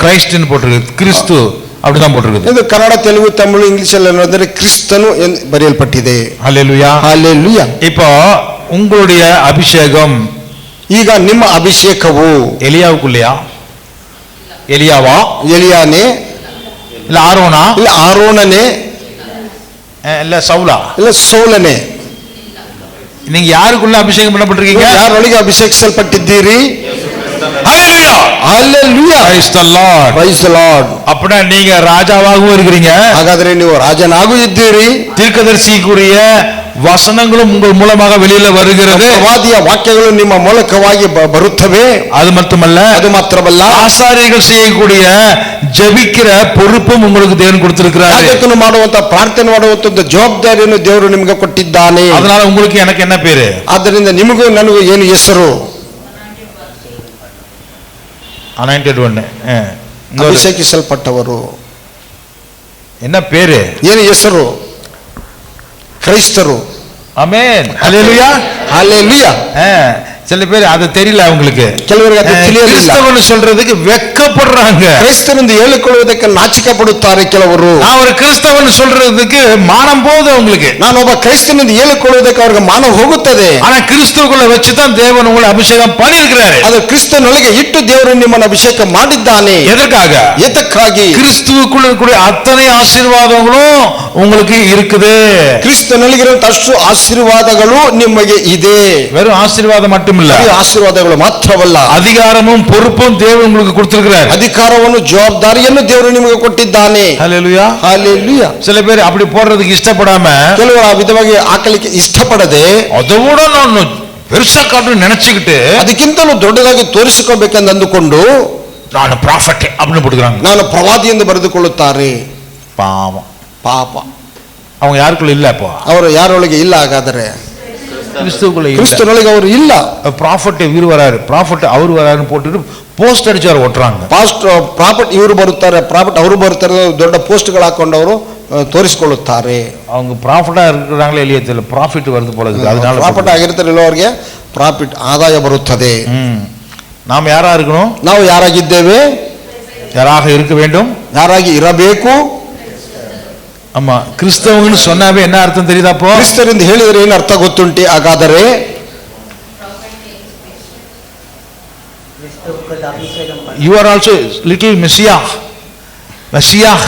கிரைஸ்ட்னு போட்டிருக்கு, கிறிஸ்து அப்படிதான் போட்டிருக்கு. ಇದು ಕನ್ನಡ, ತೆಲುಗು, ತಮಿಳು, ಇಂಗ್ಲಿಷ್ ಅಲ್ಲಿ ನೋಡಿದ್ರೆ ಕ್ರಿಸ್ತನು ಎಂದು ಬರೆಯಲ್ಪಟ್ಟಿದೆ. ஹல்லேலூயா. ಹಲ್ಲೆಲೂಯಾ. இப்போ உங்களுடைய அபிஷேகம், ಈಗ ನಿಮ್ಮ ಅಭಿಷೇಕವು எலியாவுக்குள்ளயா? எலியாவா? ಎಲಿಯಾನೇ? இல்ல ஆரோனா? ಇಲ್ಲ ಆರೋನನೇ? இல்ல சவுலா? ಇಲ್ಲ ಸೌಲನೇ? நீங்க யாருக்குள்ள அபிஷேகம் பண்ணப்பட்டிருக்கீங்க? ಯಾರೊಳಗೆ ಅಭಿಷೇಕಿಸಲ್ಪಟ್ಟಿದ್ದೀರಿ? Hallelujah. Hallelujah. Praise the Lord. Praise the Lord. அப்படின்னா நீங்க ராஜாவாகவும் இருக்கிறீங்க, ಹಾಗಾದ್ರೆ ನೀವು ರಾಜನಾಗೂ ಇದ್ದೀರಿ. தீர்க்கதரிசிக்குரிய வசனங்களும் உங்கள் மூலமாக வெளியில வருகிறது. ಪ್ರವಾದಿಯ ವಾಕ್ಯಗಳು ನಿಮ್ಮ ಮೂಲಕವಾಗಿ ಬರುತ್ತವೆ. அது மட்டுமல்ல, ಅದು ಮಾತ್ರವಲ್ಲ, ஆசாரியர்கள் செய்யக்கூடிய ஜெபிக்கிற பொறுப்பும் உங்களுக்கு தேவன் கொடுத்திருக்கிறார். ಯಾಜಕನು ಮಾಡುವಂತ ಪ್ರಾರ್ಥನೆ ಮಾಡುವಂತ ಜವಾಬ್ದಾರಿಯನ್ನು ದೇವರು ನಿಮಗೆ ಕೊಟ್ಟಿದ್ದಾನೆ. அதனால உங்களுக்கு எனக்கு என்ன பேரு? ಆದ್ದರಿಂದ ನಿಮಗೂ ನನಗೂ ಏನು ಹೆಸರು? Anointed one. ಅಭಿಷೇಕಿಸಲ್ಪಟ್ಟವರು. என்ன பேரு? ಏನು ಹೆಸರು? ಕ್ರೈಸ್ತರು. ஆமென். ஹல்லேலூயா. ಹಲ್ಲೆಲೂಯಾ. சில பேர் அது தெரியல அவங்களுக்கு. ಕೆಲವರಿಗೆ ಅದು ತಿಳಿಯಲಿಲ್ಲ. கிறிஸ்தவன்னு சொல்றதுக்கு வெட்கப்படுறாங்க. ಕ್ರೈಸ್ತರೆಂದು ಹೇಳಿಕೊಳ್ಳುವುದಕ್ಕೆ ನಾಚಿಕೆ ಪಡುತ್ತಾರೆ ಕೆಲವರು. நான் ஒரு கிறிஸ்தவன் சொல்றதுக்கு மானம் போகுது அவங்களுக்கு. ನಾನು ಒಬ್ಬ ಕ್ರೈಸ್ತನೆಂದು ಹೇಳಿಕೊಳ್ಳುವುದಕ್ಕೆ ಅವರಿಗೆ ಮಾನ ಹೋಗುತ್ತದೆ. ஆனா கிறிஸ்துவுக்குள்ள வச்சுதான் தேவன் உங்களை அபிஷேகம் பண்ணியிருக்கிறாரு. ಅದು ಕ್ರಿಸ್ತನೊಳಗೆ ಇಟ್ಟು ದೇವರು ನಿಮ್ಮನ್ನು ಅಭಿಷೇಕ ಮಾಡಿದ್ದಾನೆ. எதற்காக? ಎದಕ್ಕಾಗಿ? கிறிஸ்துவுக்குள்ள இருக்கக்கூடிய அத்தனை ஆசீர்வாதங்களும் உங்களுக்கு இருக்குது. ಕ್ರಿಸ್ತನೊಳಗಿರುವಂತ ಅಷ್ಟು ಆಶೀರ್ವಾದಗಳು ನಿಮಗೆ ಇದೆ. வெறும் ஆசீர்வாதம் மட்டும் இல்ல, ಆಶೀರ್ವಾದಗಳು ಮಾತ್ರವಲ್ಲ, அதிகாரமும் பொறுப்பும் தேவன் உங்களுக்கு கொடுத்திருக்கிறார். ಅಧಿಕಾರವನ್ನು ಜವಾಬ್ದಾರಿಯನ್ನು ದೇವರು ನಿಮಗೆ ಕೊಟ್ಟಿದ್ದಾನೆ. ஹல்லேலூயா. ಹಲ್ಲೆಲೂಯಾ. சில பேர் அப்படி போடுறதுக்கு இஷ்டப்படாம, ಕೆಲವರು ಆ ವಿಧವಾಗಿ ಹಾಕಲಿಕ್ಕೆ ಇಷ್ಟಪಡದೆ, அதோட நான் பெருசா காட்டு நினைச்சுக்கிட்டு ಅದಕ್ಕಿಂತಲೂ ದೊಡ್ಡದಾಗಿ ತೋರಿಸಿಕೋಬೇಕೆಂದು ಅಂದುಕೊಂಡು ನಾನು ಪ್ರಾಫಿಟ್ அப்படின்னு போட்டுக்கிறாங்க. ನಾನು ಪ್ರವಾದಿ ಎಂದು ಬರೆದುಕೊಳ್ಳುತ್ತಾರೆ. பாவம். ಪಾಪ. அவங்க யாருக்குள்ள இல்ல. அப்போ ಅವರು ಯಾರೊಳಗೆ ಇಲ್ಲ? ಹಾಗಾದರೆ கிறிஸ்துவுக்குள்ள இல்ல. ಕ್ರಿಸ್ತನೊಳಗೆ ಅವರು ಇಲ್ಲ. ப்ராஃபிட் இவர் வராரு, ப்ராஃபிட் அவர் வராருன்னு போட்டுட்டு போஸ்ட் அடிச்சாரு ஒட்டுறாங்க. ಪ್ರಾಫಿಟ್ ಇವರು ಬರುತ್ತಾರೆ, ಪ್ರಾಫಿಟ್ ಅವರು ಬರುತ್ತಾರೆ, ದೊಡ್ಡ ಪೋಸ್ಟ್ಗಳು ಹಾಕೊಂಡವರು ತೋರಿಸಿಕೊಳ್ಳುತ್ತಾರೆ. அவங்க ப்ராஃபிட்டா இருக்கிறாங்களே இல்லையே தெரியல, ப்ராஃபிட் வருது போல இருக்கு. அதனால ಪ್ರಾಫಿಟ್ ಆಗಿರ್ತಾರಿಲ್ಲ ಅವರಿಗೆ ಪ್ರಾಫಿಟ್ ಆದಾಯ ಬರುತ್ತದೆ. நாம் யாரா இருக்கணும்? ನಾವು ಯಾರಾಗಿದ್ದೇವೆ? யாராக இருக்க வேண்டும்? ಯಾರಾಗಿ ಇರಬೇಕು? ஆமா. கிறிஸ்தவங்கன்னு சொன்னாவே என்ன அர்த்தம் தெரியுதா? அப்போ ಕ್ರಿಸ್ತರಿಂದ ಹೇಳಿದರೆ ಏನು ಅರ್ಥ ಗೊತ್ತುಂಟೆ? ಹಾಗಾದರೆ you are also little messiah. messiah.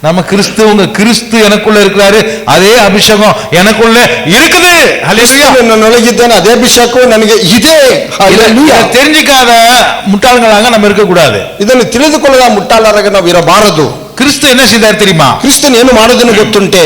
நம்ம கிறிஸ்துவங்க, கிறிஸ்து எனக்குள்ள இருக்கிறாரு, அதே அபிஷேகம் எனக்குள்ள இருக்குது. ஹல்லேலூயா. ನನ್ನೊಳಗಿದ್ದೇನೆ, ಅದೇ ಅಭಿಷೇಕವು ನನಗೆ ಇದೆ. ಹಲ್ಲೆಲೂಯಾ. தெரிஞ்சிக்காத முட்டாள்களாக நம்ம இருக்க கூடாது. ಇದನ್ನು ತಿಳಿದುಕೊಳ್ಳದ ಮುಟ್ಟಾಳರಾಗಿ ನಾವು ಇರಬಾರದು. கிறிஸ்து என்ன செய்தார் தெரியுமா? ಕ್ರಿಸ್ತನ್ ಏನು ಮಾಡಿದನು ಗೊತ್ತುಂಟೆ?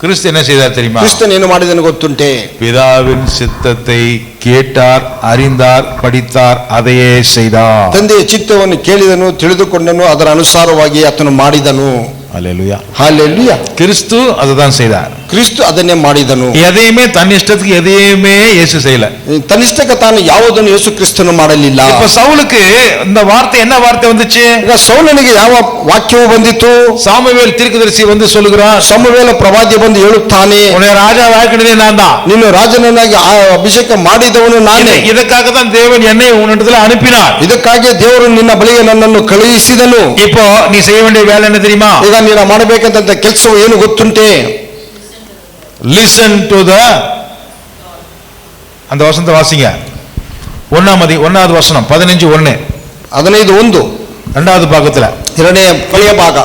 கிறிஸ்து என்ன செய்தார் தெரியுமா? ಕ್ರಿಸ್ತನ್ ಏನು ಮಾಡಿದನು ಗೊತ್ತುಂಟೆ? பிதாவின் சித்தத்தை கேட்டார், அறிந்தார், படித்தார், அதையே செய்தார். ತಂದೆಯ ಚಿತ್ತವನ್ನು ಕೇಳಿದನು, ತಿಳಿದುಕೊಂಡನು, ಅದರ ಅನುಸಾರವಾಗಿ ಆತನು ಮಾಡಿದನು. அல்லேலூயா. ஹalleluya. கிறிஸ்து அதுதான் செய்தார். ಕ್ರಿಸ್ತು ಅದನ್ನೇ ಮಾಡಿದನು. எதையுமே தன் இஷ்டத்துக்கு எதையுமே இயேசு செய்யல. ತನ್ನಿಷ್ಟಕ್ಕೆ ತಾನು ಯಾವುದನ್ನು ಯೇಸು ಕ್ರಿಸ್ತನು ಮಾಡಲಿಲ್ಲ. இப்ப சவுலுக்கு இந்த வார்த்தை என்ன வார்த்தை வந்துச்சு? ಈಗ ಸೌಲನಿಗೆ ಯಾವ ವಾಕ್ಯವು ಬಂದಿತು? சாமுவேல் தீர்க்கதரிசி வந்து சொல்லுகிறார், ಸಮುವೇಲ ಪ್ರವಾದಿ ಬಂದು ಹೇಳುತ್ತಾನೆ, உன்னை ராஜா வாக்கினதே நான் தான், ನೀನು ರಾಜನನ್ನಾಗಿ ಅಭಿಷೇಕ ಮಾಡಿದವನು ನಾನೇ. இதற்காக தான் தேவன் என்னை உன்னிடத்துல அனுப்பினார். ಇದಕ್ಕಾಗಿ ದೇವರು ನಿನ್ನ ಬಳಿಗೆ ನನ್ನನ್ನು ಕಳುಹಿಸಿದನು. இப்போ நீ செய்ய வேண்டிய வேலை என்ன தெரியுமா? ಈಗ ನೀನು ಮಾಡಬೇಕಂತ ಕೆಲಸವು ಏನು ಗೊತ್ತುಂಟೆ? லிசன் டு த, அந்த வசனத்தை வாசிங்க. ஒன்னாவது வசனம் 15:1, 15:1 இரண்டாவது பாகத்துல ಎರಡನೇ ಕೊನೆಯ ಭಾಗ.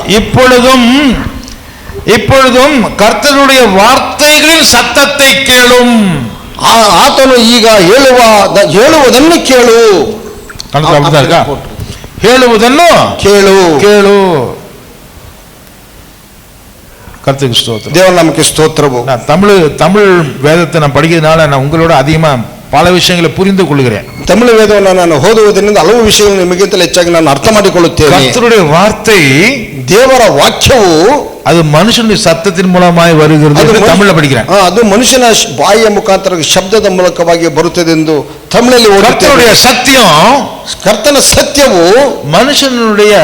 இப்பொழுதும் கர்த்தருடைய வார்த்தைகளின் சத்தத்தை கேளும். ಆತನು ಈಗ ಹೇಳುವುದನ್ನು ಕೇಳು. அப்படிதான் இருக்கா? ಹೇಳುವುದನ್ನು ಕೇಳು கேளு. கர்த்தருக்கு ஸ்தோத்திரம். ದೇವರ ನಾಮಕ್ಕೆ ಸ್ತೋತ್ರವು. நான் தமிழ் வேதத்தை நான் படிக்கிறதுனால நான் உங்களோட அதிகமா பல விஷயங்களை புரிந்து கொள்கிறேன். ತಮಿಳು ವೇದವನ್ನು ನಾನು ಓದುವುದರಿಂದ ಹಲವು ವಿಷಯಗಳನ್ನು ನಿಮಗಿಂತಲೂ ಹೆಚ್ಚಾಗಿ ನಾನು ಅರ್ಥ ಮಾಡಿಕೊಳ್ಳುತ್ತೇನೆ. கர்த்தருடைய வார்த்தை, ದೇವರ ವಾಕ್ಯವು அது மனுஷனுடைய சத்தத்தின் மூலமாய் வருகிறது என்று தமிழ்ல படிக்கிறேன். ಅದು ಮನುಷ್ಯನ ಬಾಯಿಯ ಮುಖಾಂತರ ಶಬ್ದದ ಮೂಲಕವಾಗಿ ಬರುತ್ತದೆ ಎಂದು ತಮಿಳಲ್ಲಿ ಓದುತ್ತೇನೆ. ಕರ್ತನ ಸತ್ಯವು மனுஷனுடைய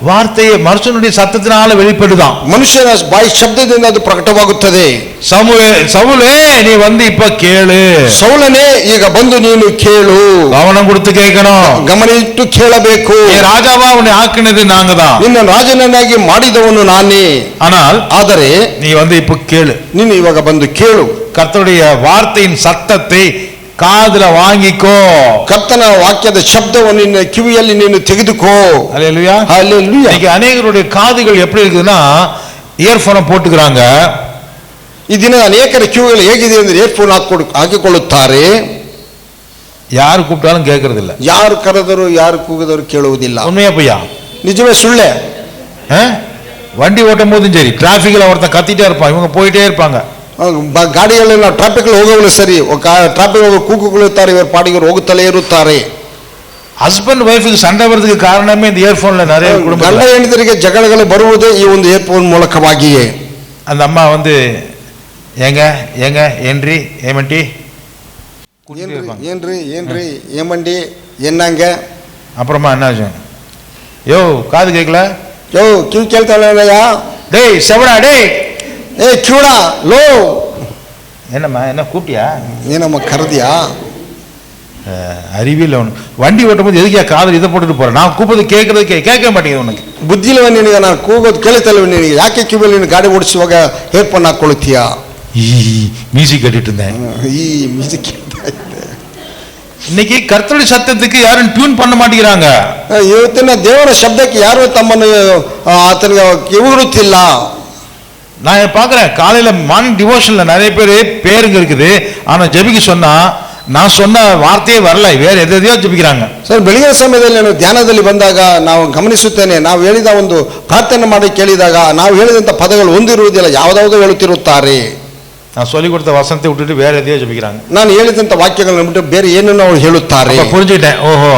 வார்த்தையை மனுஷனுடைய சத்தத்தினால வெளிப்படுதான். ಮನುಷ್ಯನ ಬಾಯಿ ಶಬ್ದದಿಂದ ಅದು ಪ್ರಕಟವಾಗುತ್ತದೆ. சவுலே நீ வந்து இப்ப ಕೇಳು. ಸೌಲನೇ ಈಗ ಬಂದು ನೀನು ಕೇಳು. கவனம் கொடுத்து கேட்கணும். ಗಮನ ಇಟ್ಟು ಕೇಳಬೇಕು. ராஜாவா உன்னை ஆக்கினது நாங்க தான். ನಿನ್ನ ರಾಜನನ್ನಾಗಿ ಮಾಡಿದವನು ನಾನೇ. ಆದರೆ நீ வந்து இப்ப ಕೇಳು. ನೀನು ಇವಾಗ ಬಂದು ಕೇಳು. கர்த்தருடைய வார்த்தையின் சத்தத்தை காதுல வாங்கிக்கோ. ಕರ್ತನ ವಾಕ್ಯದ ಶಬ್ದವನ್ನು ನಿನ್ನ ಕಿವಿಯಲ್ಲಿ ನೀನು ತೆಗೆದುಕೋ. அல்லேலூயா. ஹalleluya. இன்னைக்கு அநேகருடைய காதுகள் எப்படி இருக்குதுன்னா இயர்போனை போட்டுக்கிறாங்க. ಈ ದಿನ ಅನೇಕರ ಕಿವಿಗಳು ಹೇಗಿದೆ ಅಂದ್ರೆ ಇಯರ್ಫೋನ್ ಹಾಕಿಕೊಳ್ಳುತ್ತಾರೆ. யாரு கூப்பிட்டாலும் கேட்கறது இல்ல. ಯಾರು ಕರೆದರು ಯಾರು ಕೂಗಿದರು ಕೇಳುವುದಿಲ್ಲ. உண்மையா பொய்யா? ನಿಜವೇ ಸುಳ್ಳೆ? வண்டி ஓட்டும் போதும் சரி, டிராபிக்ல ஒருத்தன் கத்திட்டே இருப்பான், இவங்க போயிட்டே இருப்பாங்க. ಗಾಡಿಯಲ್ಲಿ ನಾವು ಟ್ರಾಫಿಕ್ ಹೋಗಲು ಸರಿ, ಟ್ರಾಫಿಕ್ ಕೂಗುಕೊಳ್ಳುತ್ತಾರೆ, ಇವರು ಪಾಡಿಗರು ಹೋಗುತ್ತಲೇ ಇರುತ್ತಾರೆ. ஹஸ்பண்ட் ஒய்ஃபுக்கு சண்டை வரதுக்கு காரணமே இந்த இயர்போன்ல நிறைய குடும்ப ಗಂಡ ಹೆಂಡತಿಯರಿಗೆ ಜಗಳಗಳು ಬರುವುದೇ ಈ ಒಂದು ಇಯರ್ಫೋನ್ ಮೂಲಕವಾಗಿಯೇ. அந்த அம்மா வந்து ஏங்க ஏன்றி ஏமண்டி ಏನ್ರಿ ಏಮಂಡಿ ಎನ್ನಂಗ. அப்புறமா என்ன, யோ காது கேட்கல, ಯೋ ಕಿವಿ ಕೇಳ್ತಾಳಯ್ಯ, டேய் செவடா, டேய் ಕಿವಿಡ ಲೋ, என்னம்மா என்ன கூப்பிட்டியா, ಏನಮ್ಮ ಕರೆದಿಯಾ? அறிவியல் ஒன்று. வண்டி ஓட்டும் போது எதுக்கே காதல் இதை போட்டுட்டு போறேன், நான் கூப்பிடுறது கேட்கறது கேட்க மாட்டேங்குது உனக்கு. ಬುದ್ಧಿ ಇಲ್ಲವ ನಿನಗೆ, ನಾನು ಕೂಗೋದು ಕೇಳ್ತಲ್ವ ನಿನಗೆ? ಯಾಕೆ ಕಿವಿಯಲ್ಲಿ ನೀನು ಗಾಡಿ ಓಡಿಸುವಾಗ ಏರ್ಫೋನ್ ಹಾಕೊಳ್ಳುತ್ತೀಯಾ? மியூசிக் கேட்டுட்டு இருந்தேன். ಈ ಮ್ಯೂಸಿಕ್ ಕೇಳ್ತಾ ಇದ್ದೆ. இன்னைக்கு கர்த்தருடைய சத்தத்துக்கு யாரும் டியூன் பண்ண மாட்டேங்கிறாங்க. ಇವತ್ತಿನ ದೇವರ ಶಬ್ದಕ್ಕೆ ಯಾರು ತಮ್ಮನ್ನು ಆತನಿಗೆ ಕಿವಿಗೊಡುತ್ತಿಲ್ಲ. நான் பாக்குறேன், காலையில மார்னிங் டிவோஷன்ல நிறைய பேருங்க இருக்குது, ஆனா ஜெபிக்க சொன்னா நான் சொன்ன வார்த்தையே வரல, வேற எதையோ ಜಪಿக்கிறாங்க. ಸರ್, ಬೆಳಗಿನ ಸಮಯದಲ್ಲಿ ನಾನು ಧ್ಯಾನದಲ್ಲಿ ಬಂದಾಗ ನಾವು ಗಮನಿಸುತ್ತೇನೆ, ನಾವು ಹೇಳಿದ ಒಂದು ಪ್ರಾರ್ಥನೆ ಮಾಡಿ ಕೇಳಿದಾಗ ನಾವು ಹೇಳಿದಂತ ಪದಗಳು ಹೊಂದಿರುವುದಿಲ್ಲ, ಯಾವುದಾವುದೋ ಹೇಳುತ್ತಿರುತ್ತಾರೆ. நான் சொல்லி கொடுத்த வசனத்தை விட்டுட்டு வேற எதையோ ஜபிக்கிறாங்க. ನಾನು ಹೇಳಿದಂತ ವಾಕ್ಯಗಳನ್ನು ಬಿಟ್ಟು ಬೇರೆ ಏನನ್ನು ಅವರು ಹೇಳುತ್ತಾರೆ. புரிஞ்சுக்கிட்டேன், ஓஹோ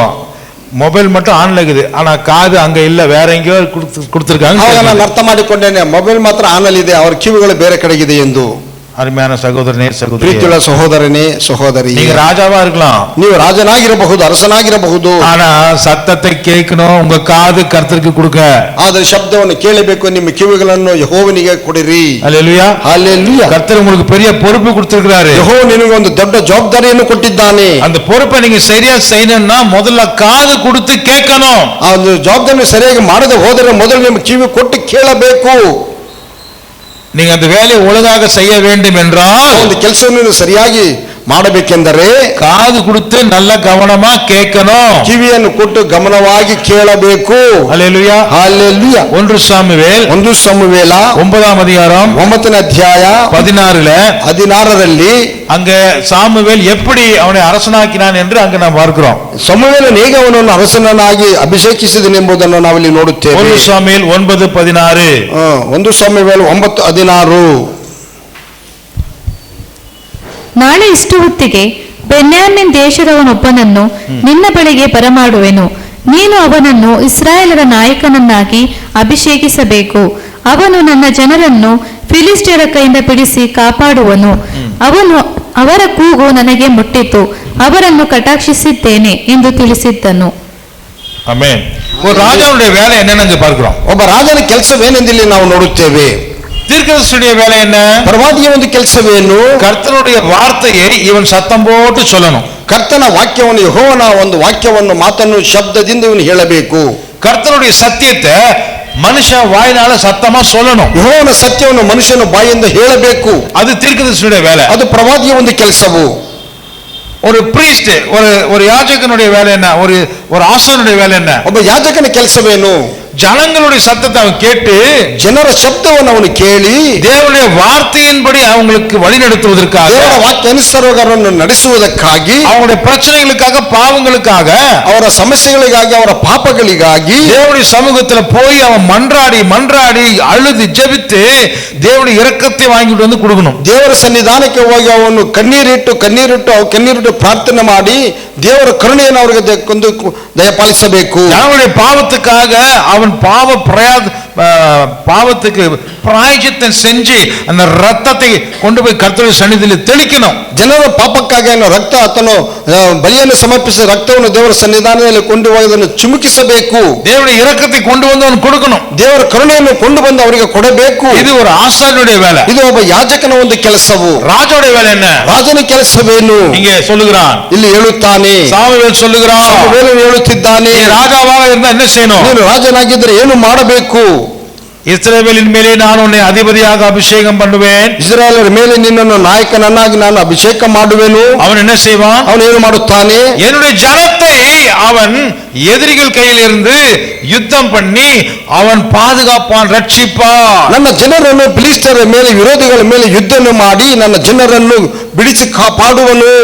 ಮೊಬೈಲ್ மட்டும் ಆನ್ ಆಗಿದೆ, ಆனா ಕಾದು அங்க இல்ல, வேற எங்கேயೋ கொடுத்திருக்காங்க. ಆಗ ನಾನು ಅರ್ಥ ಮಾಡಿಕೊಂಡೇನೆ, ಮೊಬೈಲ್ ಮಾತ್ರ ಆನ್ ಇದೆ, ಅವರ ಕಿವಿಗಳು ಬೇರೆ ಕಡೆಗಿದೆ ಎಂದು. அருமையான சகோதரனே சகோதரி, ಪ್ರೀತಿಯುಳ್ಳ ಸಹೋದರನೇ ಸಹೋದರಿ, நீங்க ராஜாவா இருக்கலாம், ನೀವು ರಾಜನಾಗಿರಬಹುದು, ಅರಸನಾಗಿರಬಹುದು, ஆனா சத்தத்தை கேட்கணும், உங்க காது கர்த்தருக்கு கொடுக்க. ಆದ್ರೆ ಶಬ್ದವನ್ನು ಕೇಳಬೇಕು, ನಿಮ್ಮ ಕಿವಿಗಳನ್ನು ಯೆಹೋವನಿಗೆ ಕೊಡಿರಿ. அல்லேலூயா, அல்லேலூயா. கர்த்தர் உங்களுக்கு பெரிய பொறுப்பு கொடுத்திருக்கிறாரு. ಯೆಹೋವ ನಿನಗೆ ಒಂದು ದೊಡ್ಡ ಜವಾಬ್ದಾರಿಯನ್ನು ಕೊಟ್ಟಿದ್ದಾನೆ. அந்த பொறுப்பை நீங்க சரியா செய்யணும்னா முதல்ல காது கொடுத்து கேட்கணும். ಆ ಒಂದು ಜವಾಬ್ದಾರಿ ಸರಿಯಾಗಿ ಮಾಡದೆ ಹೋದರೆ ಮೊದಲು ನಿಮ್ಮ ಕಿವಿ ಕೊಟ್ಟು ಕೇಳಬೇಕು. நீங்க அந்த வேலையை ஒழுங்காக செய்ய வேண்டும் என்றால், ಒಂದು ಕೆಲಸವನ್ನು ಸರಿಯಾಗಿ ಮಾಡಬೇಕೆಂದರೆ காது கொடுத்து நல்ல கவனமா கேட்கணும், ಕಿವಿಯನ್ನು ಕೊಟ್ಟು ಗಮನವಾಗಿ ಕೇಳಬೇಕು. அல்லேலூயா, ಹಲ್ಲೆಲೂಯಾ. 1 சாமுவேல் 1 ಸಮುವೇಲ 9ஆம் அதிகாரம் 9ನೇ ಅಧ್ಯಾಯ 16ರಲ್ಲಿ அங்க சாமுவேல் எப்படி அவனை அரசனாக்கினான் என்று அங்க நாம் பார்க்கிறோம். ಸಮುವೇಲನು ಹೇಗೆ ಅವನನ್ನು ಅರಸನನ್ನಾಗಿ ಅಭಿಷೇಕಿಸಿದನೆಂಬುದನ್ನು ನಾವಿಲ್ಲಿ ನೋಡುತ್ತೇವೆ. 1 சாமுவேல் 9:16. 1 ಸಮುವೇಲ 9:16. ನಾಳೆ ಇಷ್ಟು ಹೊತ್ತಿಗೆ ಬೆನ್ಯಾಮಿನ್ ದೇಶದವನೊಬ್ಬನನ್ನು ನಿನ್ನ ಬಳಿಗೆ ಬರಮಾಡುವೆನು, ನೀನು ಅವನನ್ನು ಇಸ್ರಾಯೇಲರ ನಾಯಕನನ್ನಾಗಿ ಅಭಿಷೇಕಿಸಬೇಕು. ಅವನು ನನ್ನ ಜನರನ್ನು ಫಿಲಿಸ್ಟಿಯರ ಕೈಯಿಂದ ಬಿಡಿಸಿ ಕಾಪಾಡುವನು. ಅವರ ಕೂಗು ನನಗೆ ಮುಟ್ಟಿತು, ಅವರನ್ನು ಕಟಾಕ್ಷಿಸಿದ್ದೇನೆ ಎಂದು ತಿಳಿಸಿದ್ದನು. ஆமென். ஒரு ராஜாவுடைய வேலை என்னன்னு பார்க்கிறோம். ಒಬ್ಬ ರಾಜನ ಕೆಲಸವೇನೆಂದು ಇಲ್ಲಿ ನಾವು ನೋಡುತ್ತೇವೆ. தீர்க்கதரிசியுடைய வேலை என்ன? ಪ್ರವಾದಿಯ ಒಂದು ಕೆಲಸವೇನು? கர்த்தருடைய வார்த்தையை இவன் சத்தம் போட்டு சொல்லணும். ಕರ್ತನ ವಾಕ್ಯವನ್ನು, ಯೆಹೋವನ ಒಂದು ವಾಕ್ಯವನ್ನು, ಮಾತನ್ನು ಶಬ್ದದಿಂದ ಇವನು ಹೇಳಬೇಕು. கர்த்தருடைய சத்தியத்தை மனுஷ வாயினால சத்தமா சொல்லணும். ಯೆಹೋವನ ಸತ್ಯವನ್ನು ಮನುಷ್ಯನ ಬಾಯಿಂದ ಹೇಳಬೇಕು. அது தீர்க்கதரிசியுடைய வேலை. ಅದು ಪ್ರವಾದಿಯ ಒಂದು ಕೆಲಸವು. ஒரு பிரீஸ்ட், ஒரு யாஜகனுடைய வேலை என்ன? ஒரு ஆசாரியனுடைய வேலை என்ன? ಒಬ್ಬ ಯಾಜಕನ ಕೆಲಸವೇನು? ஜனங்களுடைய சத்தத்தை அவன் கேட்டு, ಜನರ ಶಬ್ದವನ್ನು ಅವನು ಕೇಳಿ, தேவனுடைய வார்த்தையின்படி அவங்களுக்கு வழிநடத்துவதற்காக, ದೇವರ ವಾಕ್ಯಾನುಸಾರವನ್ನು ನಡೆಸುವುದಕ್ಕಾಗಿ, அவங்களுடைய பிரச்சனைகளுக்காக, பாவங்களுக்காக, ಅವರ ಸಮಸ್ಯೆಗಳಿಗಾಗಿ, ಅವರ ಪಾಪಗಳಿಗಾಗಿ தேவனுடைய சமூகத்துல போய் அவன் மன்றாடி அழுது ஜெபித்து தேவனுடைய இரக்கத்தை வாங்கிட்டு வந்து கொடுக்கணும். ದೇವರ ಸನ್ನಿಧಾನಕ್ಕೆ ಹೋಗಿ ಅವನು ಕಣ್ಣೀರಿಟ್ಟು ಪ್ರಾರ್ಥನೆ ಮಾಡಿ ದೇವರ ಕರುಣೆಯನ್ನು ಅವರಿಗೆ ದಯಪಾಲಿಸಬೇಕು. அவனுடைய பாவத்துக்காக அவன் பாவத்துக்கு பிராயச்சித்தம் செஞ்சு அந்த ரத்தத்தை கொண்டு போய் கர்த்தருடைய சந்நிதியில் தெளிக்கணும். ಜನರ ಪಾಪಕ್ಕಾಗಿ ರಕ್ತ ಆತನು ಬಲಿಯನ್ನು ಸಮರ್ಪಿಸಿ ರಕ್ತವನ್ನು ದೇವರ ಸನ್ನಿಧಾನದಲ್ಲಿ ಕೊಂಡು ಹೋಗಿ ಅದನ್ನು ಚಿಮುಕಿಸಬೇಕು. தேவனுடைய இரக்கத்தை கொண்டு வந்து அவன் கொடுக்கணும். ದೇವರ ಕರುಣೆಯನ್ನು ಕೊಂಡು ಬಂದು ಅವರಿಗೆ ಕೊಡಬೇಕು. இது ஒரு ಆಸಾரியனுடைய வேலை. ಇದು ಒಬ್ಬ ಯಾಜಕನ ಒಂದು ಕೆಲಸವು. ராஜாவுடைய வேலை என்ன? ರಾಜನ ಕೆಲಸವೇನು? இங்கே சொல்லுகிறான், ಇಲ್ಲಿ ಹೇಳುತ್ತಾನೆ, சாமுவேல் சொல்லுகிறான், ಸಾಮುವೇಲನು ಹೇಳುತ್ತಿದ್ದಾನೆ, ராஜாவாக இருந்தா என்ன செய்யணும்? ನೀನು ರಾಜನಾಗಿದ್ದರೆ ಏನು ಮಾಡಬೇಕು? இஸ்ரவேலின் மேலே நான் உன்னை அதிபதியாக அபிஷேகம் பண்ணுவேன். ಇಸ್ರಾಯೇಲರ ಮೇಲೆ ನಿನ್ನನ್ನು ನಾಯಕನನ್ನಾಗಿ ನಾನು ಅಭಿಷೇಕ ಮಾಡುವೆನು. அவன் என்ன செய்வான்? ಅವನು ಏನು ಮಾಡುತ್ತಾನೆ? என்னுடைய ஜனத்தை அவன் எதிரிகள் கையில் இருந்து யுத்தம் பண்ணி அவன் பாதுகாப்பான், ரட்சிப்பான். ನನ್ನ ಜನರನ್ನು ಫಿಲಿಸ್ಟಿಯರ ಮೇಲೆ, ವಿರೋಧಿಗಳ ಮೇಲೆ ಯುದ್ಧವನ್ನು ಮಾಡಿ ನನ್ನ ಜನರನ್ನು ಬಿಡಿಸಿ ಕಾಪಾಡುವನು.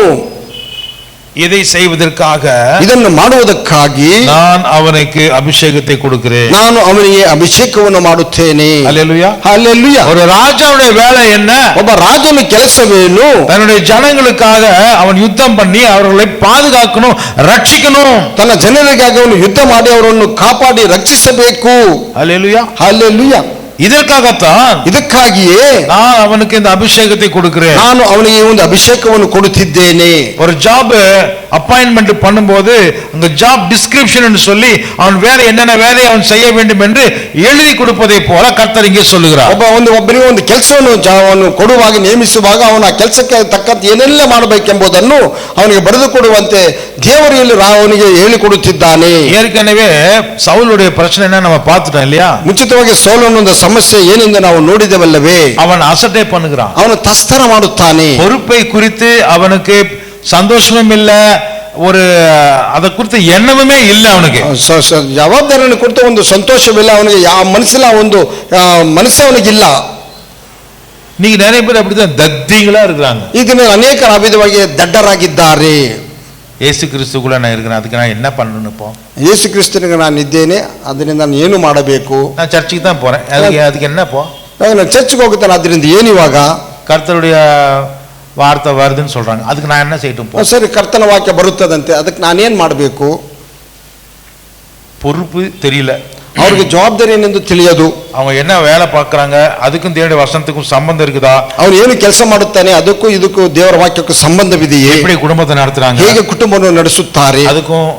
இதை செய்வதற்காக, ಇದನ್ನು ಮಾಡುವುದಕ್ಕಾಗಿ நான் அவனுக்கு அபிஷேகத்தை கொடுக்கிறேன். ನಾನು ಅವನಿಗೆ ಅಭಿಷೇಕವನ್ನು ಮಾಡುತ್ತೇನೆ. அல்லேலூயா. ಹಲ್ಲೆಲೂಯಾ. ஒரு ராஜாவுடைய வேலை என்ன? ಒಬ್ಬ ರಾಜನ ಕೆಲಸವೇನು? தன்னுடைய ஜனங்களுக்காக அவன் யுத்தம் பண்ணி அவர்களை பாதுகாக்கணும், ரட்சிக்கணும். ತನ್ನ ಜನರಿಗಾಗಿ ಅವನು ಯುದ್ಧ ಮಾಡಿ ಅವರನ್ನು ಕಾಪಾಡಿ ರಕ್ಷಿಸಬೇಕು. அல்லேலூயா. ಹಲ್ಲೆಲೂಯಾ. இதற்காகத்தான் ಇದಕ್ಕಾಗಿಯೇ நான் அவனுக்கு இந்த அபிஷேகத்தை கொடுக்கிறேன். ನಾನು ಅವನಿಗೆ ಒಂದು ಅಭಿಷೇಕವನ್ನು ಕೊಡುತ್ತಿದ್ದೇನೆ. ஒரு ஜாப் அப்பாயின்மெண்ட் பண்ணும்போது அங்க ஜாப் டிஸ்கிரிப்ஷன் சொல்லி அவன் வேலை என்னென்ன வேலையை அவன் செய்ய வேண்டும் என்று எழுதி கொடுப்பதை போல கர்த்தர் இங்கே சொல்லுகிறார். ಒಬ್ಬನಿಗೆ ಒಂದು ಕೆಲಸವನ್ನು ಕೊಡುವಾಗ, ನೇಮಿಸುವಾಗ ಅವನ ಕೆಲಸಕ್ಕೆ ತಕ್ಕಂತೆ ಏನೆಲ್ಲ ಮಾಡಬೇಕೆಂಬುದನ್ನು ಅವನಿಗೆ ಬರೆದು ಕೊಡುವಂತೆ ದೇವರು ಇಲ್ಲಿ ಅವನಿಗೆ ಹೇಳಿಕೊಡುತ್ತಿದ್ದಾನೆ. ஏற்கனவே சவுலுடைய பிரச்சனை என்ன நம்ம பார்த்துட்டோம் இல்லையா? ಮುಂಚಿತವಾಗಿ ಸೌಲನ ಸಮಸ್ಯೆ ಏನೆಂದು ನಾವು ನೋಡಿದೆವಲ್ಲವೇ? அவன் அசட்டை பண்ணுகிறான், ಅವನು ತಸ್ತರ ಮಾಡುತ್ತಾನೆ. பொறுப்பை குறித்து அவனுக்கு சந்தோஷமும் இல்ல, ஒரு அதை குறித்து எண்ணமுமே இல்லை அவனுக்கு. ಜವಾಬ್ದಾರಿಯನ್ನು ಕುರಿತು ಒಂದು ಸಂತೋಷವಿಲ್ಲ ಅವನಿಗೆ, ಯಾವ ಮನಸ್ಸಿಲ್ಲ, ಒಂದು ಮನಸ್ಸೇ ಅವನಿಗಿಲ್ಲ. நீங்க நிறைய பேர் அப்படிதான் தத்திகளா இருக்கிறாங்க. ಈಗ ಅನೇಕ ವಿಧವಾಗಿ ದಡ್ಡರಾಗಿದ್ದಾರೆ. ஏசு கிறிஸ்துக்குள்ள நான் இருக்கிறேன், அதுக்கு நான் என்ன பண்ணணும்? இப்போ ಯೇಸು ಕ್ರಿಸ್ತನಿಗೆ ನಾನು ಇದ್ದೇನೆ, ಅದರಿಂದ ನಾನು ಏನು ಮಾಡಬೇಕು? நான் சர்ச்சுக்கு தான் போறேன், அதுக்கு என்ன? போ ನಾನು ಚರ್ಚ್ಗೆ ಹೋಗುತ್ತೇನೆ, ಅದರಿಂದ ಏನು ಇವಾಗ? கர்த்தருடைய வார்த்தை வருதுன்னு சொல்றாங்க, அதுக்கு நான் என்ன செய்யட்டும்? போ. ಸರಿ, ಕರ್ತನ ವಾಕ್ಯ ಬರುತ್ತದಂತೆ, ಅದಕ್ಕೆ ನಾನೇನು ಮಾಡಬೇಕು? பொறுப்பு தெரியல, ಅವ್ರಿಗೆ ಜವಾಬ್ದಾರಿ ಏನೆಂದು ತಿಳಿಯದು. அவங்க என்ன வேலை பார்க்கறாங்க, அதுக்கும் தேவனுடைய வசனத்துக்கும் சம்பந்தம் இருக்குதா? ಅವ್ರು ಏನು ಕೆಲಸ ಮಾಡುತ್ತಾನೆ, ಅದಕ್ಕೂ ಇದಕ್ಕೂ ದೇವರ ವಾಕ್ಯಕ್ಕೂ ಸಂಬಂಧವಿದೆಯೇ? எப்படி குடும்பத்தை நடத்துறாங்க, ಹೇಗೆ ಕುಟುಂಬವನ್ನು ನಡೆಸುತ್ತಾರೆ, அதுக்கும்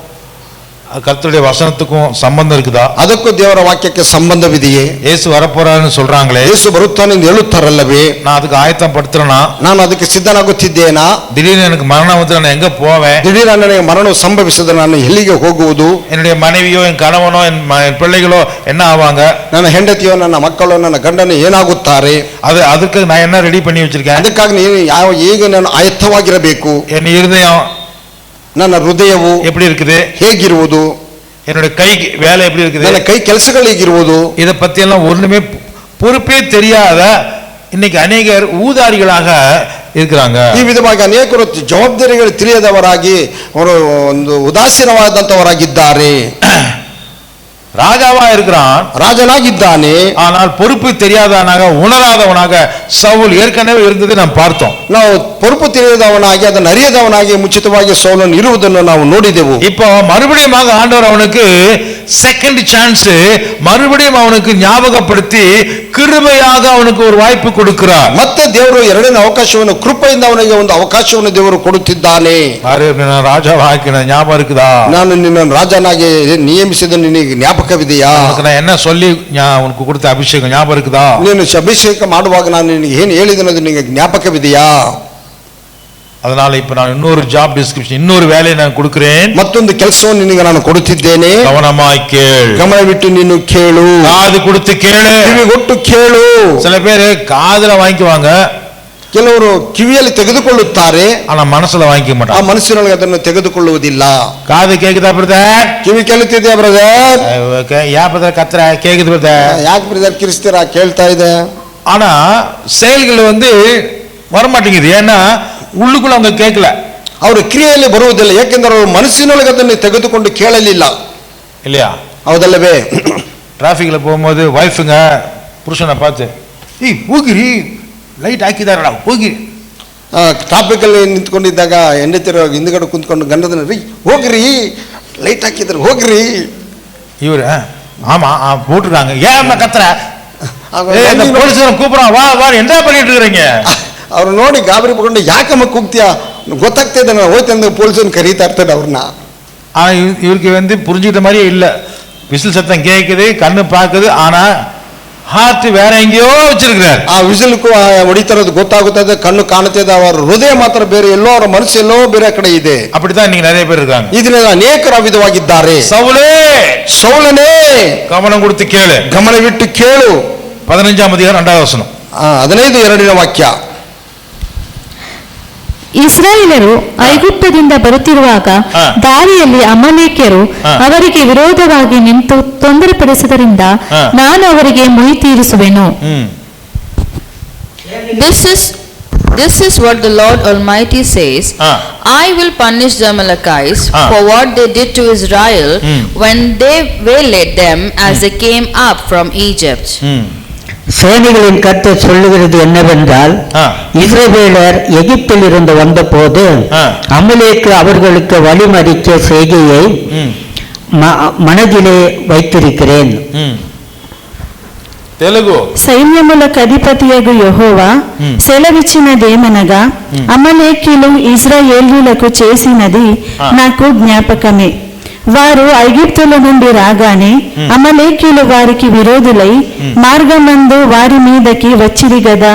கர்த்தருடைய வசனத்துக்கும் சம்பந்தம் இருக்குதா? ಅದಕ್ಕೂ ದೇವರ ವಾಕ್ಯಕ್ಕೆ ಸಂಬಂಧವಿದೆಯೇ? இயேசு வரப்போறாருன்னு சொல்றாங்களே, ಯೇಸು ಬರುತ್ತಾನೆ ಎಂದು ಹೇಳುತ್ತಾರಲ್ಲವೇ? நான் அதுக்கு ஆயத்தம் படுத்துறேனா? ನಾನು ಅದಕ್ಕೆ ಸಿದ್ಧನಾಗುತ್ತಿದ್ದೇನಾ? திடீர்னு எனக்கு மரணம் வந்து நான் எங்க போவேன்? ದಿಢೀರ್ ನನಗೆ ಮರಣವು ಸಂಭವಿಸಿದರೆ ನಾನು ಎಲ್ಲಿಗೆ ಹೋಗುವುದು? என்னுடைய மனைவியோ, என் கணவனோ, என் பிள்ளைகளோ என்ன ஆவாங்க? ನನ್ನ ಹೆಂಡತಿಯೋ, ನನ್ನ ಮಕ್ಕಳು, ನನ್ನ ಗಂಡನು ಏನಾಗುತ್ತಾರೆ? அதுக்கு நான் என்ன ரெடி பண்ணி வச்சிருக்கேன்? ಅದಕ್ಕಾಗಿ ಈಗ ನಾನು ಆಯತ್ತವಾಗಿರಬೇಕು. என் இருதயம், ನನ್ನ ಹೃದಯವು எப்படி இருக்குது, ಹೇಗಿರುವುದು? என்னுடைய கை வேலை எப்படி இருக்குது, ನನ್ನ ಕೈ ಕೆಲಸಗಳು ಹೇಗಿರುವುದು? இதை பத்தி எல்லாம் ஒண்ணுமே பொறுப்பே தெரியாத இன்னைக்கு அநேகர் ஊதாரிகளாக இருக்கிறாங்க. ಈ ವಿಧವಾಗಿ ಅನೇಕರು ಜವಾಬ್ದಾರಿಗಳು ತಿಳಿಯದವರಾಗಿ ಅವರು ಒಂದು ಉದಾಸೀನವಾದಂತವರಾಗಿದ್ದಾರೆ. ராஜாவா இருக்கிறான், ರಾಜನಾಗಿದ್ದಾನೆ, ஆனால் பொறுப்பு தெரியாதவனாக, உணராதவனாக சவுல் ஏற்கனவே இருந்ததை நாம் பார்த்தோம். ನಾವು பொறுப்பு ತಿಳಿಯದವನಾಗಿ, ಅದನ್ನು ಅರಿಯದವನಾಗಿ ಮುಂಚಿತವಾಗಿ ಸೌಲನು ಇರುವುದನ್ನು ನಾವು ನೋಡಿದೆವು. இப்போ மறுபடியும் ஆண்டவர் அவனுக்கு செகண்ட் சான்ஸ் மறுபடியும் அவனுக்கு ஞாபகப்படுத்தி கிருபையாக அவனுக்கு ஒரு வாய்ப்பு கொடுக்கிறார். ಮತ್ತೆ ದೇವರು ಎರಡನೇ ಅವಕಾಶವನ್ನು ಕೃಪೆಯಿಂದ ಅವನಿಗೆ ಒಂದು ಅವಕಾಶವನ್ನು ದೇವರು ಕೊಡುತ್ತಿದ್ದಾನೆ. ராஜாவை ஆக்கின ஞாபகம் இருக்குதா? ನಾನು ನಿನ್ನನ್ನು ರಾಜನಾಗಿ ನೇಮಿಸಿದ ನಿನಗೆ ಜ್ಞಾಪಕವಿದೆಯಾ? நான் என்ன சொல்லி உனக்கு கொடுத்த அபிஷேகம் ஞாபகம் இருக்குதா? ನೀನು ಅಭಿಷೇಕ ಮಾಡುವಾಗ ನಾನು ನಿನಗೆ ಏನು ಹೇಳಿದನದು ನಿನಗೆ ಜ್ಞಾಪಕವಿದೆಯಾ? அதனால இப்ப நான் இன்னொரு ஜாப் டிஸ்கிரிப்ஷன், இன்னொரு வேலையை நான் கொடுக்கிறேன். ಮತ್ತೊಂದು ಕೆಲಸವನ್ನು ನಿನಗೆ ನಾನು ಕೊಡುತ್ತಿದ್ದೇನೆ. கவனமாய் கேள், ಗಮನವಿಟ್ಟು ನೀನು ಕೇಳು, காது கொடுத்து ಕೇಳು, ಕಿವಿಗೊಟ್ಟು ಕೇಳು. சில பேர் காதுல வாங்கிக்குவாங்க, ಕೆಲವರು ಕಿವಿಯಲ್ಲಿ ತೆಗೆದುಕೊಳ್ಳುತ್ತಾರೆ, ஆனா ಮನಸ್சுல வாங்கிக்க ಆ மாட்டாங்க. ಮನಸ್ಸಿನೊಳಗೆ ಅದನ್ನು ತೆಗೆದುಕೊಳ್ಳುವುದಿಲ್ಲ. காது கேக்குதா பிரதர்? ಕಿವಿ ಕೇಳುತ್ತಿದೆಯಾ ಬ್ರದರ್? யா பிரதர் கத்துற கேக்குது பிரதர்? ಯಾಕೆ ಬ್ರದರ್ ಕಿರಿಸ್ತೀರಾ? ಕೇಳ್ತಾ ಇದೆ. ஆனா செயல்கள் வரமாட்டேங்குது. ஏன்னா உள்ளுக்குள்ள அவங்க கேட்கல, ಅವರು ಕ್ರಿಯೆಯಲ್ಲಿ ಬರುವುದಿಲ್ಲ. ಯಾಕೆಂದ್ರೆ ಅವರು ಮನಸ್ಸಿನೊಳಗೆ ಅದನ್ನು ತೆಗೆದುಕೊಂಡು ಕೇಳಲಿಲ್ಲ. இல்லையா? ಹೌದಲ್ಲವೇ? டிராஃபிக்ல போகும்போது வைஃபுங்க புருஷனை பார்த்து ಹೋಗಿರಿ ಲೈಟ್ ಹಾಕಿದಾರಲ್ಲ ಹೋಗಿರಿ. ಟ್ರಾಫಿಕ್ ಅಲ್ಲಿ ನಿಂತ್ಕೊಂಡಿದ್ದಾಗ ಹೆಂಡತಿರ ಹಿಂದ್ಗಡೆ ಕುಂತ್ಕೊಂಡು ಗಂಡದನ್ನ ರೀ ಹೋಗ್ರಿ ಲೈಟ್ ಹಾಕಿದ್ರು ಹೋಗ್ರಿ. இவரு ஆமா போட்டுருக்காங்க, ஏன் கத்துற? போலீஸ் கூப்பிடுறான், வா வா என்ன பண்ணிட்டு இருக்கிறீங்க? ಅವ್ರು ನೋಡಿ ಗಾಬರಿ ಪಡ್ಕೊಂಡು ಯಾಕಮ್ಮ ಕೂಗ್ತೀಯಾ, ಗೊತ್ತಾಗ್ತಿದ್ದೆ ನಾನು ಹೋಯ್ತಂದ ಪೊಲೀಸನ್ನು ಕರೀತಾ ಇರ್ತಾರೆ ಅವ್ರನ್ನ. ஆனா இவருக்கு புரிஞ்சுக்கிட்ட மாதிரியே இல்ல. விசில் சத்தம் கேட்குது, கண்ணு பார்க்குது, ஆனா ஹார்ட் வேற எங்கேயோ வச்சிருக்கிறார். ಆ ವಿಸಿಲ್ಕು ಹೊಡಿತಾರದು ಗೊತ್ತಾಗುತ್ತದೆ, ಕಣ್ಣು ಕಾಣುತ್ತದೆ, ಅವರ ಹೃದಯ ಮಾತ್ರ ಬೇರೆ ಎಲ್ಲೋ, ಅವರ ಮನಸ್ಸು ಎಲ್ಲೋ ಬೇರೆ ಕಡೆ ಇದೆ. அப்படித்தான் இன்னைக்கு நிறைய பேர் இருக்காங்க. ಇದರಿಂದ ಅನೇಕರು ವಿಧವಾಗಿದ್ದಾರೆ. சவுலே, ಸೌಲನೇ கவனம் கொடுத்து கேளு, ಗಮನವಿಟ್ಟು ಕೇಳು. 15 அதிகாரம் 2வது வசனம். 15:2 ವಾಕ್ಯ. ಇಸ್ರಾಯೇಲರು ಐಗುಪ್ತದಿಂದ ಬರುತ್ತಿರುವಾಗ ದಾರಿಯಲ್ಲಿ ಅಮಲೇಕ್ಯರು ಅವರಿಗೆ ವಿರೋಧವಾಗಿ ನಿಂತು ತೊಂದರೆಪಡಿಸಿದ್ದರಿಂದ ನಾನು ಅವರಿಗೆ ಮುಯಿ ತೀರಿಸುವೆನು. This is what the Lord Almighty says. I will punish the Amalekites for what they did to Israel when they waylaid them as they came up from Egypt. சேனைகளின் கர்த்தர் சொல்லுகிறது என்னவென்றால், இஸ்ரவேலர் எகிப்தில் இருந்து வந்த போது அமலேக்கு அவர்களுக்கு வழிமறிக்க செய்கையை మనదిలే వైతిరిக்கிறேன். తెలుగు సైన్యములకు అధిపతియగు యెహోవా సెలవిచ్చినదేమనగా, అమలేకీయులు ఇశ్రాయేలీయులకు చేసినది నాకు జ్ఞాపకమే. వారు ఐగుప్తుల నుండి రాగానే అమలేకీయులు వారికి విరోధులై మార్గమందు వారి మీదకి వచ్చిరి గదా.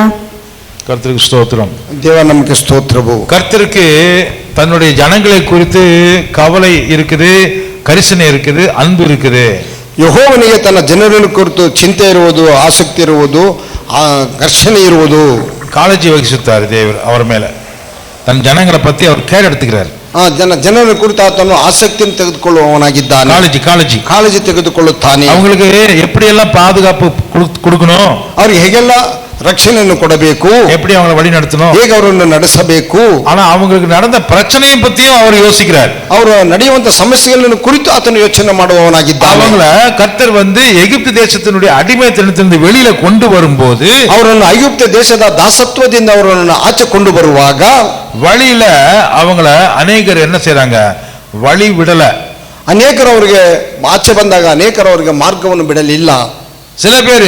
கர்த்தருக்கு ஸ்தோத்திரம். தேவ நமக்கு ஸ்தோத்திரவு. கர்த்தருக்கு தன்னுடைய ஜனங்களை குறித்து கவலை இருக்குது, கரிசனை இருக்குது, அன்பு இருக்குது. ಯೆಹೋವನಿಗೆ ತನ್ನ ಜನರನ್ನು ಕುರಿತು ಚಿಂತೆ ಇರುವುದು, ಆಸಕ್ತಿ ಇರುವುದು, ಘರ್ಷಣೆ ಇರುವುದು. ಕಾಳಜಿ ವಹಿಸುತ್ತಾರೆ ದೇವರು ಅವರ ಮೇಲೆ. ತನ್ನ ಜನಗಳ ಪத்தி ಅವರು ಕೇರ್ எடுத்துக்கிறார். ಜನರ ಕುರಿತು ಆತನು ಆಸಕ್ತಿಯನ್ನು ತೆಗೆದುಕೊಳ್ಳುವವನಾಗಿದ್ದಾನೆ. ಕಾಳಜಿ ತೆಗೆದುಕೊಳ್ಳುತ್ತಾನೆ. அவங்களுக்கு எப்படி எல்லாம் பாதுகாப்பு கொடுக்கணும், ಅವ್ರಿಗೆ ಹೇಗೆಲ್ಲ ರಕ್ಷಣೆಯನ್ನು ಕೊಡಬೇಕು, எப்படி அவங்களை வழி நடத்தணும், ಹೇಗೆ ಅವರನ್ನು ನಡೆಸಬೇಕು. ஆனா அவங்களுக்கு நடந்த பிரச்சனையை பத்தியும் அவர் யோசிக்கிறார். ಅವರು ನಡೆಯುವಂತ ಸಮಸ್ಯೆಗಳನ್ನು ಕುರಿತು ಆತನು ಯೋಚನೆ ಮಾಡುವವನಾಗಿದ್ದಾನೆ. அவங்கள கர்த்தர் எகிப்து தேசத்தினுடைய அடிமைத்தனத்திலிருந்து வெளியில கொண்டு வரும்போது, ಅವರನ್ನು ಐಗುಪ್ತ ದೇಶದ ದಾಸತ್ವದಿಂದ ಅವರನ್ನು ಆಚೆ ಕೊಂಡು ಬರುವಾಗ வழியில அவங்கள அநேகர் என்ன செய்றாங்க, வழி விடல. ಅನೇಕರು ಅವರಿಗೆ ಆಚೆ ಬಂದಾಗ ಅನೇಕರು ಅವರಿಗೆ ಮಾರ್ಗವನ್ನು ಬಿಡಲಿಲ್ಲ. சில பேர்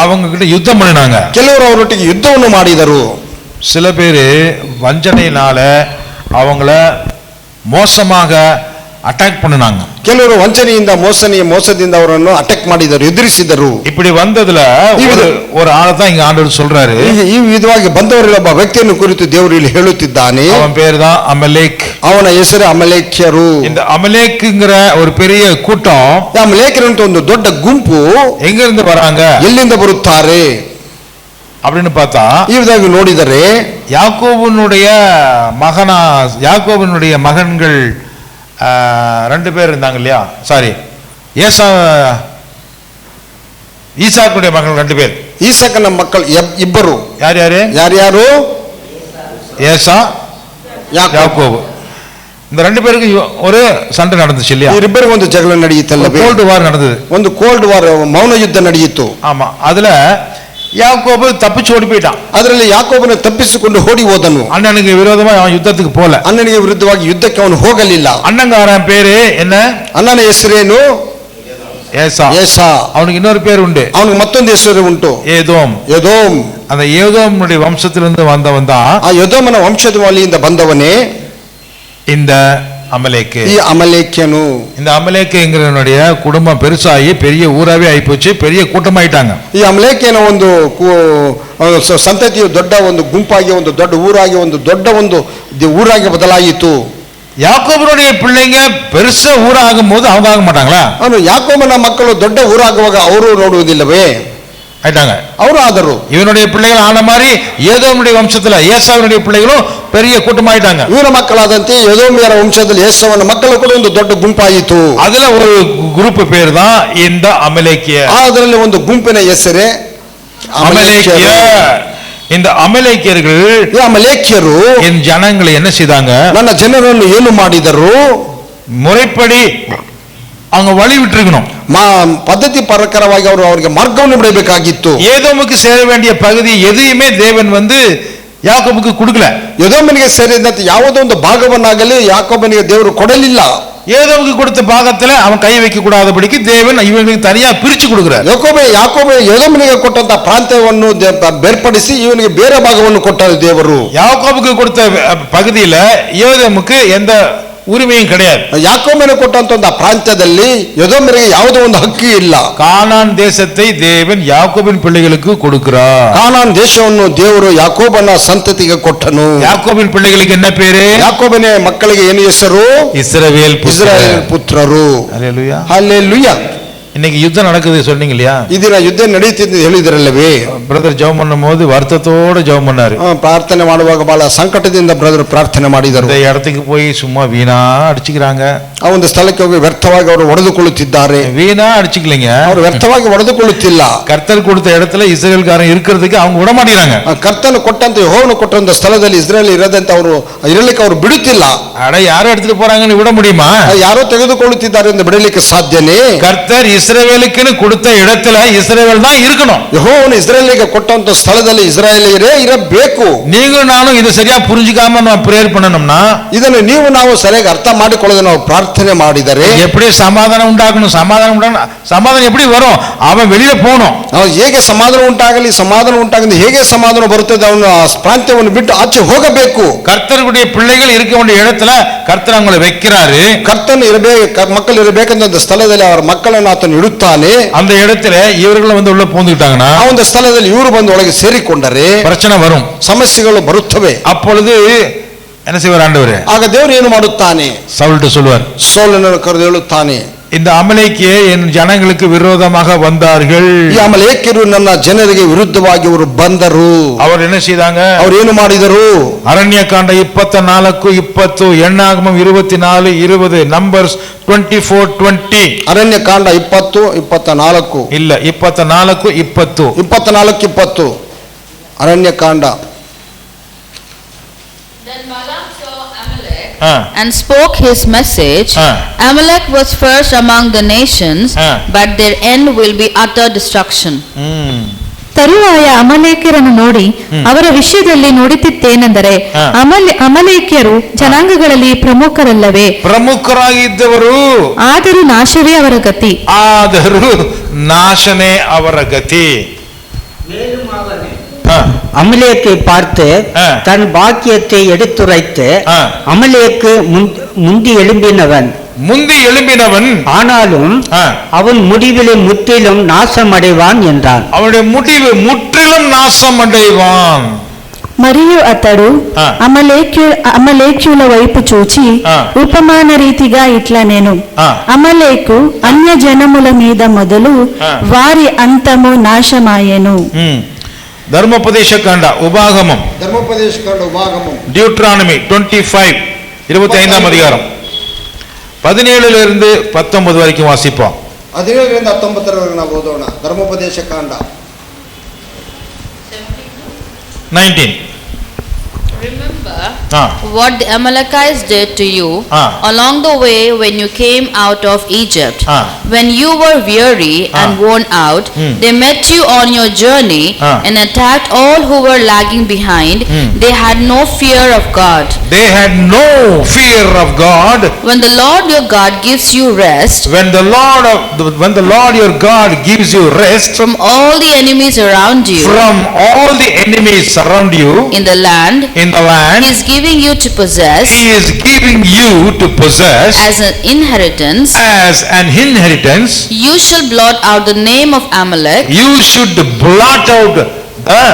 அவங்க கிட்ட யுத்தம் பண்ணினாங்க, ಕೆಲವರು ಅವರೊಟ್ಟಿಗೆ ಯುದ್ಧವನ್ನು ಮಾಡಿದರು. சில பேர் வஞ்சனையினால அவங்கள மோசமாக அட்டாக் பண்ணினாங்க. ಕೆಲವರು ವಂಚನೆಯಿಂದ ಮೋಸದಿಂದ ಅವರನ್ನು ಅಟ್ಯಾಕ್ ಮಾಡಿದರು, ಎದುರಿಸಿದರು. இப்படி வந்ததுல ஒரு ஆளை தான் இங்க ஆண்டவர் சொல்றாரு. ಈ ವಿಧವಾಗಿ ಬಂದವರಲ್ಲಿ ಒಬ್ಬ ವ್ಯಕ್ತಿಯನ್ನು ಕುರಿತು ದೇವರು ಇಲ್ಲಿ ಹೇಳುತ್ತಿದ್ದಾನೆ. அவன் பேர் தான் அமலேக். ಅವನ ಹೆಸರು ಅಮಲೇಕ್ಯರು. இந்த அமலேக்குங்கிற ஒரு பெரிய கூட்டம், ಅಮಲೇಕ್ಯರು ಅಂತ ಒಂದು ದೊಡ್ಡ ಗುಂಪು எங்க இருந்து வராங்க, ಎಲ್ಲಿಂದ ಬರುತ್ತಾರೆ அப்படின்னு பார்த்தா, ಈ ವಿಧವಾಗಿ ನೋಡಿದರೆ யாக்கோபுனுடைய மகன்கள் 2 பேர் இருந்தாங்க இல்லையா, சாரி ஈசாக்குடைய மகன் 2 பேர். ಈಸಾಕನ ಮಕ್ಕಳು ಇಬ್ಬರು. யாரு? ஏசா, யாக்கோபு. இந்த 2 பேருக்கு ஒரு சண்டை நடந்துச்சு இல்லையா, ಇಬ್ಬರಿಗೂ ಒಂದು ಜಗಳ ನಡೆಯಿತಲ್ಲ, ಕೋಲ್ಡ್ ವಾರ್ நடந்தது. ಒಂದು ಕೋಲ್ಡ್ ವಾರ್, ಮೌನ ಯುದ್ಧ ನಡೆಯಿತು. ஆமா, அதுல யாக்கோபு தப்பிச்சு ஓடி போயிட்டான். ಅದರಲ್ಲಿ ಯಾಕೋಬನು ತಪ್ಪಿಸಿಕೊಂಡು ಓಡಿ ಹೋದನು. அண்ணனுக்கு விரோதமா அவன் யுத்தத்துக்கு போல, ಅಣ್ಣನಿಗೆ ವಿರುದ್ಧವಾಗಿ ಯುದ್ಧಕ್ಕೆ ಅವನು ಹೋಗಲಿಲ್ಲ. அண்ணங்காரன் பேரு என்ன? ಅಣ್ಣನ ಹೆಸರೇನು? ஏசா ஏசா. அவனுக்கு இன்னொரு பேர் உண்டு, ಅವನಿಗೆ ಮತ್ತೊಂದು ಹೆಸರು ಉಂಟು, ஏதோம். ಎದೋಮ್. அந்த ஏதோமுடைய வம்சத்திலிருந்து வந்தவன் தான் ಆ ಯೆದೋಮನ ವಂಶದ ವಾಲಿಯಿಂದ ಬಂದವನೇ இந்த ಅಮಲೇಕೆ. ಈ ಅಮಲೇಕ್ಯನು. இந்த அமலேக்குங்கிறவனுடைய குடும்பம் பெருசாகி பெரிய ஊராவே ஆயிப்போச்சு, பெரிய கூட்டமாயிட்டாங்க. ಈ ಅಮಲೇಕ್ಯನ ಒಂದು ಸಂತತಿಯು ದೊಡ್ಡ ಒಂದು ಗುಂಪಾಗಿ, ಒಂದು ದೊಡ್ಡ ಊರಾಗಿ, ಒಂದು ದೊಡ್ಡ ಒಂದು ಊರಾಗಿ ಬದಲಾಯಿತು. யாக்கோபனுடைய பிள்ளைங்க பெருசா ஊராகும் போது அவங்க ஆக மாட்டாங்களா? ಅವನು ಯಾಕೋಬನ ಮಕ್ಕಳು ದೊಡ್ಡ ಊರಾಗುವಾಗ ಅವರು ನೋಡುವುದಿಲ್ಲವೇ? ஆயிட்டாங்க. ಅವರು ಆದರು. இவனுடைய பிள்ளைகள் ஆன மாதிரி ஏதோமுடைய வம்சத்துல ஏசாவினுடைய பிள்ளைகளும் பெரிய கூட்டமாயிட்டாங்க. ಇವರ ಮಕ್ಕಳಾದಂತೆ ಯೆದೋಮ್ಯರ ವಂಶದಲ್ಲಿ ಏಸಾವನ ಮಕ್ಕಳು ಕೂಡ ಒಂದು ದೊಡ್ಡ ಗುಂಪಾಯಿತು. அதுல ஒரு குரூப் பேர் தான் இந்த அமலேக்கிய. ಅದರಲ್ಲಿ ಒಂದು ಗುಂಪಿನ ಹೆಸರೇ அமலேக்கிய. இந்த அமலேக்கியர்கள், ಈ ಅಮಲೇಕ್ಯರು என் ஜனங்களை என்ன செய்தாங்க? ನನ್ನ ಜನರನ್ನು ಏನು ಮಾಡಿದರು? முறைப்படி அவங்க வழி விட்டுருக்கணும். ಪದ್ಧತಿ ಪ್ರಕಾರವಾಗಿ ಅವರು ಅವರಿಗೆ ಮಾರ್ಗವನ್ನು ಬಿಡಬೇಕಾಗಿತ್ತು. ஏதோமுக்கு சேர வேண்டிய பகுதி எதையுமே தேவன் யாக்கோபுக்கு கொடுக்கல. ಯೆದೋಮನಿಗೆ ಸೇರಿದಂತೆ ಯಾವುದೋ ಒಂದು ಭಾಗವನ್ನಾಗಲಿ ಯಾಕೋಬನಿಗೆ ದೇವರು ಕೊಡಲಿಲ್ಲ. ஏதோமுக்கு கொடுத்த பாகத்துல அவன் கை வைக்க கூடாதபடிக்கு தேவன் இவங்களுக்கு தனியா பிரிச்சு கொடுக்கிறார். ಯಾಕೋಬ ಯೆದೋಮನಿಗೆ ಕೊಟ್ಟಂತ ಪ್ರಾಂತ್ಯವನ್ನು ಬೇರ್ಪಡಿಸಿ ಇವನಿಗೆ ಬೇರೆ ಭಾಗವನ್ನು ಕೊಟ್ಟರು ದೇವರು. யாக்கோபுக்கு கொடுத்த பகுதியில ஏதோமுக்கு எந்த உரிமையும் கிடையாது. ಯಾಕೋಬನಿಗೆ ಕೊಟ್ಟಂತ ಒಂದು ಪ್ರಾಂತ್ಯದಲ್ಲಿ ಯೆದೋಮನಿಗೆ ಯಾವುದೋ ಒಂದು ಹಕ್ಕು ಇಲ್ಲ. கானான் தேசத்தை தேவன் யாக்கோபின் பிள்ளைகளுக்கு கொடுக்கிறார். ಕಾನಾನ್ ದೇಶವನ್ನು ದೇವರು ಯಾಕೋಬನ ಸಂತತಿಗೆ ಕೊಟ್ಟನು. யாக்கோபின் பிள்ளைகளுக்கு என்ன பேரு? ಯಾಕೋಬನ ಮಕ್ಕಳಿಗೆ ಏನು ಹೆಸರು? இஸ்ரவேல் ಪುತ್ರರು. ஹல்லேலூயா. ಹಲ್ಲೆಲೂಯಾ. இன்னைக்கு யுத்தம் நடக்குது சொன்னீங்க இல்லையா? ಇದರ ಯುದ್ಧ ನಡೀತಿದ್ದು ಹೇಳಿದ್ರಲ್ಲವೇ? பிரதர் ஜெபம் பண்ணும் போது வருத்தத்தோட ஜெபம் பண்ணாரு. ಪ್ರಾರ್ಥನೆ ಮಾಡುವಾಗ ಬಹಳ ಸಂಕಟದಿಂದ ಬ್ರದರ್ ಪ್ರಾರ್ಥನೆ ಮಾಡಿದರು. இந்த இடத்துக்கு போய் சும்மா வீணா அடிச்சுக்கிறாங்க. ಆ ಒಂದು ಸ್ಥಳಕ್ಕೆ ಹೋಗಿ ವ್ಯರ್ಥವಾಗಿ ಅವರು ಹೊಡೆದುಕೊಳ್ಳುತ್ತಿದ್ದಾರೆ. வீணா அடிச்சுக்கலீங்க, ಅವರು ವ್ಯರ್ಥವಾಗಿ ಹೊಡೆದುಕೊಳ್ಳುತ್ತಿಲ್ಲ. கர்த்தர் கொடுத்த இடத்துல இஸ்ரவேல்காரன் இருக்கிறதுக்கு அவங்க விட மாட்டேங்கிறாங்க. ಕರ್ತನು ಕೊಟ್ಟಂತ ಯೆಹೋವನು ಕೊಟ್ಟಂತ ಸ್ಥಳದಲ್ಲಿ ಇಸ್ರೇಲ್ ಇರದಂತ ಅವರು ಇರಲಿಕ್ಕೆ ಅವರು ಬಿಡುತ್ತಿಲ್ಲ. அட யாரும் எடுத்துட்டு போறாங்கன்னு விட முடியுமா? ಯಾರೋ ತೆಗೆದುಕೊಳ್ಳುತ್ತಿದ್ದಾರೆ ಎಂದು ಬಿಡಲಿಕ್ಕೆ ಸಾಧ್ಯನೇ? கர்த்தர் இஸ்ரவேலுக்குன்னு கொடுத்த இடத்துல இஸ்ரவேல் தான் இருக்கணும். ಯೆಹೋವನು ಇಸ್ರೇಲಿಗೆ ಕೊಟ್ಟಂತ ಸ್ಥಳದಲ್ಲಿ ಇಸ್ರಾಯೇಲಿಯರೇ ಇರಬೇಕು. நீங்களும் நானும் இது சரியா புரிஞ்சுக்காம நம்ம பிரேயர் பண்ணணும்னா, ಇದನ್ನು ನೀವು ನಾವು ಸರಿಯಾಗಿ ಅರ್ಥ ಮಾಡಿಕೊಳ್ಳದೆ ನಾವು ಪ್ರಾರ್ಥನೆ ಮಾಡಿದರೆ எப்படி சமாதானம் உண்டாகணும்? சமாதானம் எப்படி வரும்? அவன் வெளியில போகணும். ನಾವು ಹೇಗೆ ಸಮಾಧಾನ ಉಂಟಾಗಲಿ ಹೇಗೆ ಸಮಾಧಾನ ಬರುತ್ತದೆ? ಅವನು ಆ ಪ್ರಾಂತ್ಯವನ್ನು ಬಿಟ್ಟು ಆಚೆ ಹೋಗಬೇಕು. கர்த்தருடைய பிள்ளைகள் இருக்க வேண்டிய இடத்துல கர்த்தர் அவங்களை வைக்கிறாரு. ಕರ್ತನು ಮಕ್ಕಳು ಇರಬೇಕಂತ ಸ್ಥಳದಲ್ಲಿ ಅವರ ಮಕ್ಕಳನ್ನು ಆತನು ಇಡುತ್ತಾನೆ. அந்த இடத்துல இவர்கள் உள்ள பூந்துக்கிட்டாங்கன்னா, ಆ ಒಂದು ಸ್ಥಳದಲ್ಲಿ ಇವರು ಬಂದು ಒಳಗೆ ಸೇರಿಕೊಂಡರೆ பிரச்சனை வரும், ಸಮಸ್ಯೆಗಳು ಬರುತ್ತವೆ. அப்பொழுது என்ன செய்வார் ஆண்டவர்? ಆಗ ದೇವರು ಏನು ಮಾಡುತ್ತಾನೆ? சவுல்ட்ட சொல்வார், ಸೌಲನನ್ನು ಕರೆದು ಹೇಳುತ್ತಾನೆ, இந்த அமலேக்கியே என் ஜனங்களுக்கு விரோதமாக வந்தார்கள். ಈ ಅಮಲೇಕ್ಯರು ನನ್ನ ಜನರಿಗೆ ವಿರುದ್ಧವಾಗಿ ಅವರು ಬಂದರು. அவர் என்ன செய்தாங்க? ಅವರು ಏನು ಮಾಡಿದರು? ಅರಣ್ಯಕಾಂಡ 24:20, ಎಣ್ಣಾಗಮಂ 24:20, ನಂಬರ್ಸ್ 24:20. ಅರಣ್ಯಕಾಂಡ 20:24 ಇಲ್ಲ 24:20. 24:20 Aranya Kanda. And spoke his message. Amalek was first among the nations, but their end will be utter destruction. ತರುವಾಯ ಅಮಲೇಕ್ಯರನ್ನು ನೋಡಿ ಅವರ ವಿಷಯದಲ್ಲಿ ನುಡಿದಿದ್ದೇನೆಂದರೆ, ಅಮಲೇಕ್ಯರು ಜನಾಂಗಗಳಲ್ಲಿ ಪ್ರಮುಖರಲ್ಲವೇ? ಪ್ರಮುಖರಾಗಿದ್ದವರು, ಆದರೂ ನಾಶವೇ ಅವರ ಗತಿ. நாசனே அவர கதி. அமலேக்கை பார்த்து தன் பாக்கியத்தை எடுத்துரைத்து, அமலேக்கு முந்தி எழும்பினவன் ஆனாலும் அவன் முடிவிலே முற்றிலும் நாசமடைவான் என்றான். அவனுடைய முடிவு முற்றிலும் నాశమடைவான். మరియు అతడు అమలేక్యుల వైపు చూచి ఉపమాన రీతిగా ఇట్లా నేను, అమలేకు అన్య జనముల మీద మొదలు వారి అంతము నాశమాయెను. ಧರ್ಮೋಪದೇಶ ಕಾಂಡ ಉಪಾಗಮಂ, டியூட்ரானமி 25 25ஆம் அதிகாரம் 17 19 வரைக்கும் வாசிப்போம். 17 19 ವರೆಗೆ ನಾವು ಓದೋಣ. ಧರ್ಮೋಪದೇಶ ಕಾಂಡ 19. Remember what the Amalekites did to you along the way when you came out of Egypt. When you were weary and worn out, they met you on your journey and attacked all who were lagging behind. They had no fear of God. They had no fear of God. When the Lord your God gives you rest When the Lord your God gives you rest from all the enemies around you from all the enemies around you in the land land, He is giving you to possess He is giving you to possess as an inheritance, as an inheritance. you shall blot out the name of Amalek, You should blot out the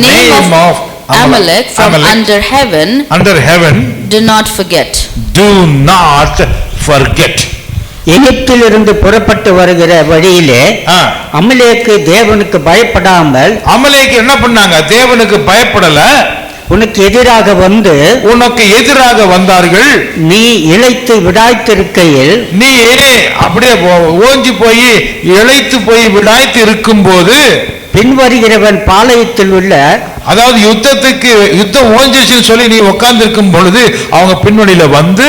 name of Amalek from under heaven. Under heaven. Do not forget. Do not forget. எகிப்திலிருந்து புறப்பட்டு வருகிற வழியிலே அமலேக்கு தேவனுக்கு பயப்படாமல் அமலேக்கு என்ன பண்ணாங்க? தேவனுக்கு பயப்படல. உனக்கு எதிராக வந்தார்கள். நீ இளைத்து விடாய்த்திருக்கையில், நீ அப்படியே ஓஞ்சி போய் இளைத்து போய் விடாய்த்து இருக்கும்போது, பின்வருகிறவன் பாளையத்தில் உள்ள, அதாவது யுத்தம் ஓஞ்சிச்சுன்னு சொல்லி நீ உட்கார்ந்து இருக்கும் பொழுது அவங்க பின்னணியில வந்து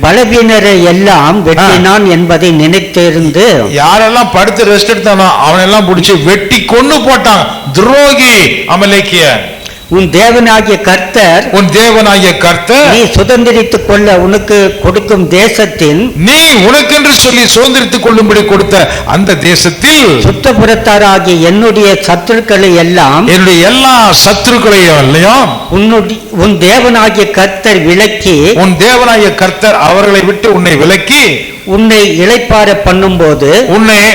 பலவீனரை எல்லாம் வெட்டினான் என்பதை நினைத்திருந்து, யாரெல்லாம் படுத்து ரெஸ்ட் எடுத்தானோ அவனெல்லாம் பிடிச்சி வெட்டி கொன்னு போட்டான். துரோகி அமலேக்கிய. உன் தேவனாகிய கர்த்தர் நீ சுதந்திரித்துக் கொள்ள உனக்கு கொடுக்கும் தேசத்தில், நீ உனக்கென்று சொல்லி சுதந்திரித்துக் கொள்ளும்படி கொடுத்த அந்த தேசத்தில் சுத்தபுரத்தாராகிய என்னுடைய சத்துருக்களை எல்லாம், என்னுடைய எல்லா சத்துருக்களையும் உன் தேவனாகிய கர்த்தர் விலக்கி, உன் தேவனாகிய கர்த்தர் அவர்களை விட்டு உன்னை விலக்கி உன்னை இளைப்பாற பண்ணும்போது,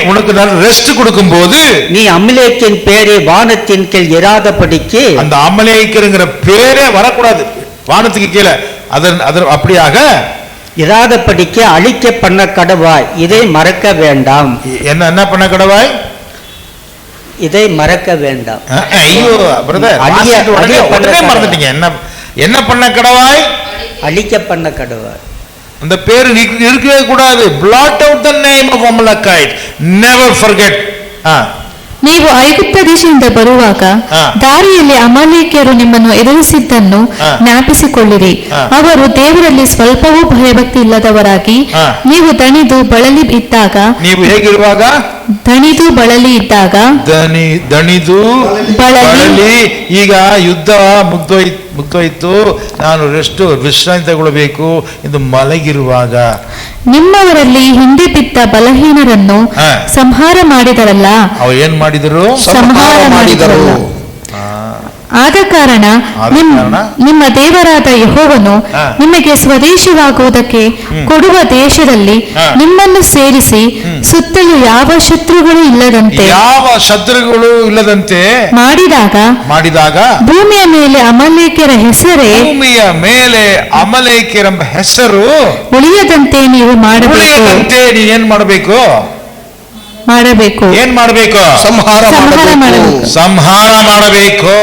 உனக்கு ரெஸ்ட் கொடுக்கும் போது, நீ அமலேக்கின் பேரை வானத்தின் கீழ் இராதபடிக்கு, அந்த அமலேக்கிற பேரே வரக்கூடாது வானத்துக்கு கீழே, அப்படியாக இராதபடிக்கு அழிக்க பண்ண கடவாய். இதை மறக்க வேண்டாம். என்ன பண்ண கடவாய்? இதை மறக்க வேண்டாம். ஐயோ பிரதர், மறந்துட்டீங்க. என்ன பண்ண கடவாய்? அழிக்க பண்ண கடவாய். அந்த பேர் இருக்கவே கூடாது. blot out the name of Amalekite. Never forget. ನೀವು ಐಗುಪ್ತ ದೇಶದಿಂದ ಬರುವಾಗ ದಾರಿಯಲ್ಲಿ ಅಮಾಲೇಕ್ಯರು ನಿಮ್ಮನ್ನು ಎದುರಿಸಿದ್ದನ್ನು ಜ್ಞಾಪಿಸಿಕೊಳ್ಳಿರಿ. ಅವರು ದೇವರಲ್ಲಿ ಸ್ವಲ್ಪವೂ ಭಯಭಕ್ತಿ ಇಲ್ಲದವರಾಗಿ, ನೀವು ದಣಿದು ಬಳಲಿ ಇದ್ದಾಗ, ನೀವು ಹೇಗಿರುವಾಗ? ದಣಿದು ಬಳಲಿ ಇದ್ದಾಗ, ದಣಿದು ಬಳಲಿ, ಈಗ ಯುದ್ಧ ಮುಗ್ದೋಯ್ತು, ನಾನು ವಿಶ್ರಾಂತಿ ತಗೊಳ್ಬೇಕು ಎಂದು ಮಲಗಿರುವಾಗ, ನಿಮ್ಮವರಲ್ಲಿ ಹಿಂದೆ ಬಿದ್ದ ಬಲಹೀನರನ್ನು ಸಂಹಾರ ಮಾಡಿದರಲ್ಲ. ಅವ್ರು ಏನ್ ಮಾಡಿದರು? ಸಂಹಾರ ಮಾಡಿದರು. ಆದ ಕಾರಣ ನಿಮ್ಮ ದೇವರಾದ ಯೆಹೋವನು ನಿಮಗೆ ಸ್ವದೇಶವಾಗುವುದಕ್ಕೆ ಕೊಡುವ ದೇಶದಲ್ಲಿ ನಿಮ್ಮನ್ನು ಸೇರಿಸಿ ಸುತ್ತಲೂ ಯಾವ ಶತ್ರುಗಳು ಇಲ್ಲದಂತೆ ಮಾಡಿದಾಗ ಭೂಮಿಯ ಮೇಲೆ ಅಮಲೇಕ್ಯರ ಹೆಸರು ಉಳಿಯದಂತೆ ನೀವು ಏನ್ ಮಾಡಬೇಕು? ಏನ್ ಮಾಡಬೇಕು? ಸಂಹಾರ ಮಾಡಬೇಕು.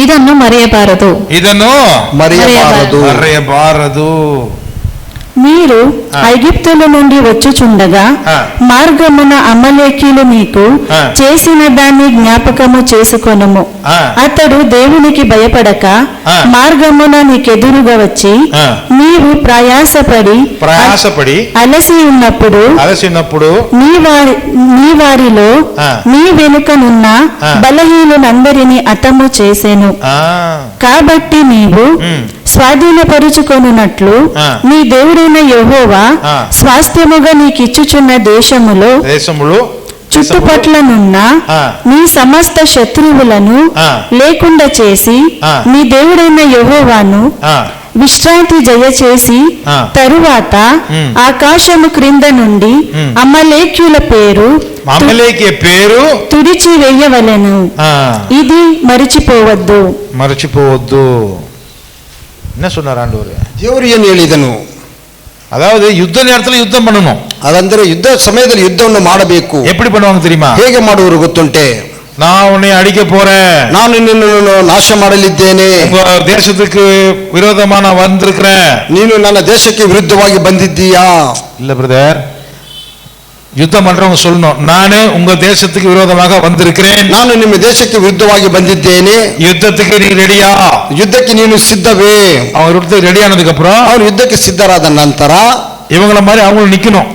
ಇದನ್ನು ಮರೆಯಬಾರದು. మీరు ఐగుప్తుల నుండి వచ్చుచుండగా మార్గమున అమలేకీలు మీకు చేసిన దాన్ని జ్ఞాపకము చేసుకొనుము. అతడు దేవునికి భయపడక మార్గమున నీకెదురుగా వచ్చి నీవు ప్రయాసపడి అలసి ఉన్నప్పుడు నీ వారిలో నీ వెనుకనున్న బలహీనులందరినీ హతము చేసెను. కాబట్టి నీవు స్వాధీనపరుచుకొనున్నట్లు నీ దేవుడైన యెహోవా స్వాస్థ్యముగా నీకిచ్చుచున్న దేశములో చుట్టుపట్లనున్న నీ సమస్త శత్రువులను లేకుండా చేసి నీ దేవుడైన యెహోవాను విశ్రాంతి దయచేసి తరువాత ఆకాశము క్రింద నుండి అమలేక్యుల పేరు తుడిచి వేయవలెను. ఇది మరిచిపోవద్దు. என்ன சொன்னார் ஆண்டவர்? தேவர் ಏನು ಹೇಳಿದನು? அதாவது யுத்த நேரத்துல யுத்தம் பண்ணணும். ಅದಂದ್ರೆ ಯುದ್ಧ ಸಮಯದಲ್ಲಿ ಯುದ್ಧವನ್ನು ಮಾಡಬೇಕು. எப்படி பண்ணுவாங்க தெரியுமா? ಹೇಗೆ ಮಾಡುವರು ಗೊತ್ತುಂಟೆ? நான் உன்னை அடிக்க போறேன், நான் ನಿನ್ನನ್ನು ನಾಶ ಮಾಡಲಿದ್ದೇನೆ, உங்க தேசத்துக்கு விரோதமா நான் வந்திருக்கிறேன், ನೀನು ನನ್ನ ದೇಶಕ್ಕೆ ವಿರುದ್ಧವಾಗಿ ಬಂದಿದ್ದೀಯಾ? இல்ல பிரதர், யுத்தம் பண்றவங்க சொல்லணும், நானு உங்க தேசத்துக்கு விரோதமாக வந்திருக்கிறேன், ನಾನು ನಿಮ್ಮ ದೇಶಕ್ಕೆ ವಿರುದ್ಧವಾಗಿ ಬಂದಿದ್ದೇನೆ, யுத்தத்துக்கு நீ ரெடியா? ಯುದ್ಧಕ್ಕೆ ನೀನು ಸಿದ್ಧವೇ? அவங்க யுத்தத்துக்கு ரெடி ஆனதுக்கு அப்புறம் ಅವರು ಯುದ್ಧಕ್ಕೆ ಸಿದ್ಧರಾದ ನಂತರ இவங்கள மாதிரி அவங்களும் நிக்கணும்.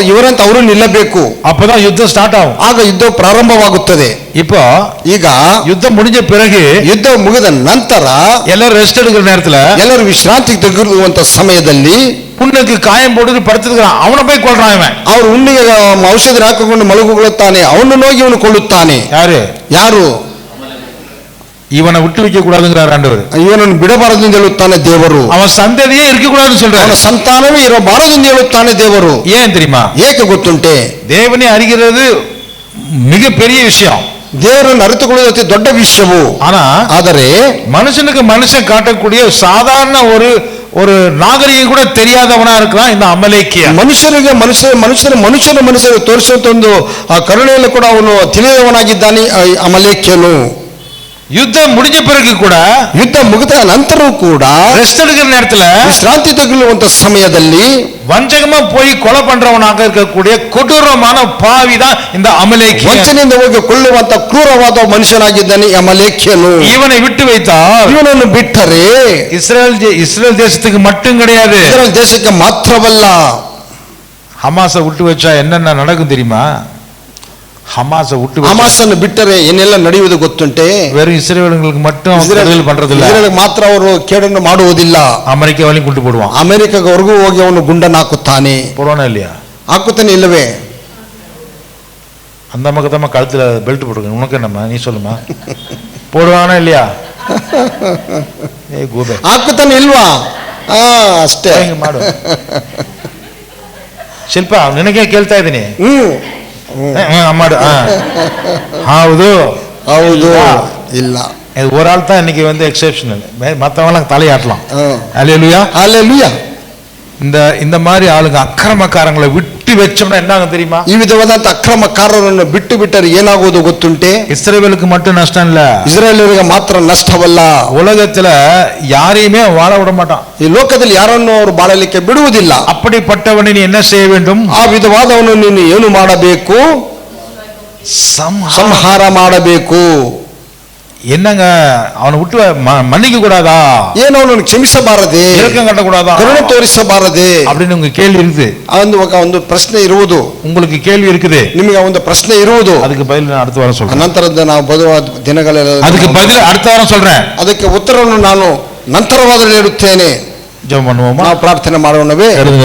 ಇವರಂತ ಅವರು ನಿಲ್ಲಬೇಕು. அப்பதான் யுத்தம் ஸ்டார்ட் ஆகும். ಆಗ ಯುದ್ಧ ಪ್ರಾರಂಭವಾಗುತ್ತದೆ. இப்போ ಈಗ யுத்தம் முடிஞ்ச பிறகு ಯುದ್ಧ ಮುಗಿದ ನಂತರ எல்லாரும் ரெஸ்ட் எடுக்கிற நேரத்துல ಎಲ್ಲರೂ ವಿಶ್ರಾಂತಿ ತೆಗೆದುಕೊಳ್ಳುವಂತ ಸಮಯದಲ್ಲಿ புண்ணுக்கு காயம் போட்டு படுத்துக்கிறான், அவனை போய் கொள்றான் இவன். ಅವರು ಹುಣ್ಣಿಗೆ ಔಷಧಿ ಹಾಕಿಕೊಂಡು ಮಲಗುತ್ತಾನೆ, ಅವನು ಹೋಗಿ ಇವನು ಕೊಳ್ಳುತ್ತಾನೆ. ಯಾರು? இவனை விட்டு வைக்க கூடாதுங்கிறார் ஆண்டவர். ಇವನನ್ನು ಬಿಡಬಾರದು ಎಂದು ಹೇಳುತ್ತಾನೆ ದೇವರು. அவன் சந்ததியே இருக்க கூடாதுன்னு சொல்றார். ಅವನ ಸಂತಾನವೇ ಇರಬಾರದು ಎಂದು ಹೇಳುತ್ತಾನೆ ದೇವರು. ஏன் தெரியுமா? ಏಕೆ ಗೊತ್ತುಂಟೆ? தேவனை அறிகிறது மிக பெரிய விஷயம். ದೇವರನ್ನು ಅರಿತುಕೊಳ್ಳುವುದು ಅತಿ ದೊಡ್ಡ ವಿಷಯವು. ಆದರೆ மனுஷனுக்கு மனுஷன் காட்டக்கூடிய சாதாரண ஒரு நாகரிகம் கூட தெரியாதவனா இருக்கிறான் இந்த அமலேக்கிய. ಮನುಷ್ಯರಿಗೆ ಮನುಷ್ಯರು ತೋರಿಸುವಂತ ಒಂದು ಕರುಣೆಯಲ್ಲಿ ಕೂಡ ಅವನು ತಿಳಿದವನಾಗಿದ್ದಾನೆ ಅಮಲೇಕ್ಯನು. யுத்தம் முடிஞ்ச பிறகு கூட, ಯುದ್ಧ ಮುಗಿದ ನಂತರವೂ ಕೂಡ ரெஸ்ட் எடுக்கிற நேரத்துல, ವಿಶ್ರಾಂತಿ ತೆಗೆದುಕೊಳ್ಳುವಂತ ಸಮಯದಲ್ಲಿ வஞ்சகமா போய் கொலை பண்றவனாக இருக்கக்கூடிய கொடூரமான பாவிதான் இந்த அமலேக்கிய. ವಂಚನೆಯಿಂದ ಹೋಗಿ ಕೊಳ್ಳುವಂತ ಕ್ರೂರವಾದ ಮನುಷ್ಯನಾಗಿದ್ದಾನೆ ಅಮಲೇಕ್ಯನು. இவனை விட்டு வைத்தால், ಇವನನ್ನು ಬಿಟ್ಟರೆ இஸ்ரேல் தேசத்துக்கு மட்டும் கிடையாது, ಇಸ್ರೇಲ್ ದೇಶಕ್ಕೆ ಮಾತ್ರವಲ್ಲ. ஹமாஸை விட்டு வச்சா என்னென்ன நடக்கும் தெரியுமா? ಹಮಾಸನ್ನು ಬಿಟ್ಟರೆ ಏನೆಲ್ಲ ನಡೆಯುವುದು ಗೊತ್ತುಂಟೆ? வெறும் இஸ்ரேலுக்கு மட்டும் பண்றதில்ல, ಇಸ್ರೇಲ್ ಮಾತ್ರ ಅವರು ಕೇಡನ್ನು ಮಾಡುವುದಿಲ್ಲ, ಅಮೆರಿಕಾವಲ್ಲಿ ಗುಂಡು போடுவான். ಅಮೆರಿಕವರೆಗೂ ಹೋಗಿ ಅವನು ಗುಂಡನ್ನು ಹಾಕುತ್ತಾನೆ. போடுவானா இல்லையா? ಹಾಕುತ್ತಾನೆ ಇಲ್ಲವೇ? அந்த பக்கத்தம்மா கழுத்துல பெல்ட் போட்டுருக்க, உனக்கு என்னம்மா, நீ சொல்லுமா? போடுவானா இல்லையா? ಹಾಕುತ್ತಾನೆ ಇಲ್ವಾ? ಅಷ್ಟೇ ಮಾಡು. ಶಿಲ್ಪ ನಿನಗೆ ಕೇಳ್ತಾ ಇದ್ದೀನಿ. மாடு. ಹೌದು ಹೌದು ಇಲ್ಲ. இது ஒரு ஆள் தான் இன்னைக்கு வந்து எக்ஸெப்ஷனல், மற்றவங்களாம் தலையாட்டலாம். அல்லேலூயா அல்லேலூயா. இந்த மாதிரி ஆளுங்க அக்கிரமக்காரங்களை விட்டு வச்சோம்னா என்ன ஆகும் தெரியுமா? ಈ ವಿಧವಾದಂತ ಅಕ್ರಮಕಾರರನ್ನು ಬಿಟ್ಟು ಬಿಟ್ಟರೆ ಏನಾಗುವುದು ಗೊತ್ತುಂಟೆ? இஸ்ரவேலுக்கு மட்டும் நஷ்டம் இல்ல, ಇಸ್ರೇಲರಿಗೆ ಮಾತ್ರ ನಷ್ಟವಲ್ಲ, உலகத்துல யாரையுமே வாழ விட மாட்டான். ಈ ಲೋಕದಲ್ಲಿ ಯಾರನ್ನು ಅವರು ಬಾಳಲಿಕ್ಕೆ ಬಿಡುವುದಿಲ್ಲ. அப்படிப்பட்டவனை நீ என்ன செய்ய வேண்டும்? ಆ ವಿಧವಾದವನು ನೀನು ಏನು ಮಾಡಬೇಕು? ಸಂಹಾರ ಮಾಡಬೇಕು. என்னங்க அவனை விட்டு மன்னிக்க கூடாதா? ಏನು ಅವನನ್ನು ಕ್ಷಮಿಸಬಾರದೆ? இரக்கம் காட்டக்கூடாதா? ಕರುಣೆ ತೋರಿಸಬಾರದೆ அப்படின்னு உங்க கேள்வி இருக்குது. ಒಂದು ಪ್ರಶ್ನೆ ಇರುವುದು. உங்களுக்கு ಕೇಳ್ವಿ இருக்குது, ನಿಮಗೆ ಒಂದು ಪ್ರಶ್ನೆ ಇರುವುದು. அதுக்கு பதில் நான் அடுத்த வாரம் சொல்றேன். ನಂತರದ ನಾವು ಬರುವ ದಿನಗಳಲ್ಲಿ அதுக்கு பதில் அடுத்த வாரம் சொல்றேன். ಅದಕ್ಕೆ ಉತ್ತರವನ್ನು ನಾನು ನಂತರವಾದರೂ ನೀಡುತ್ತೇನೆ. ஜெபம் பண்ணுவோமா? ನಾವು ಪ್ರಾರ್ಥನೆ ಮಾಡೋಣವೇ?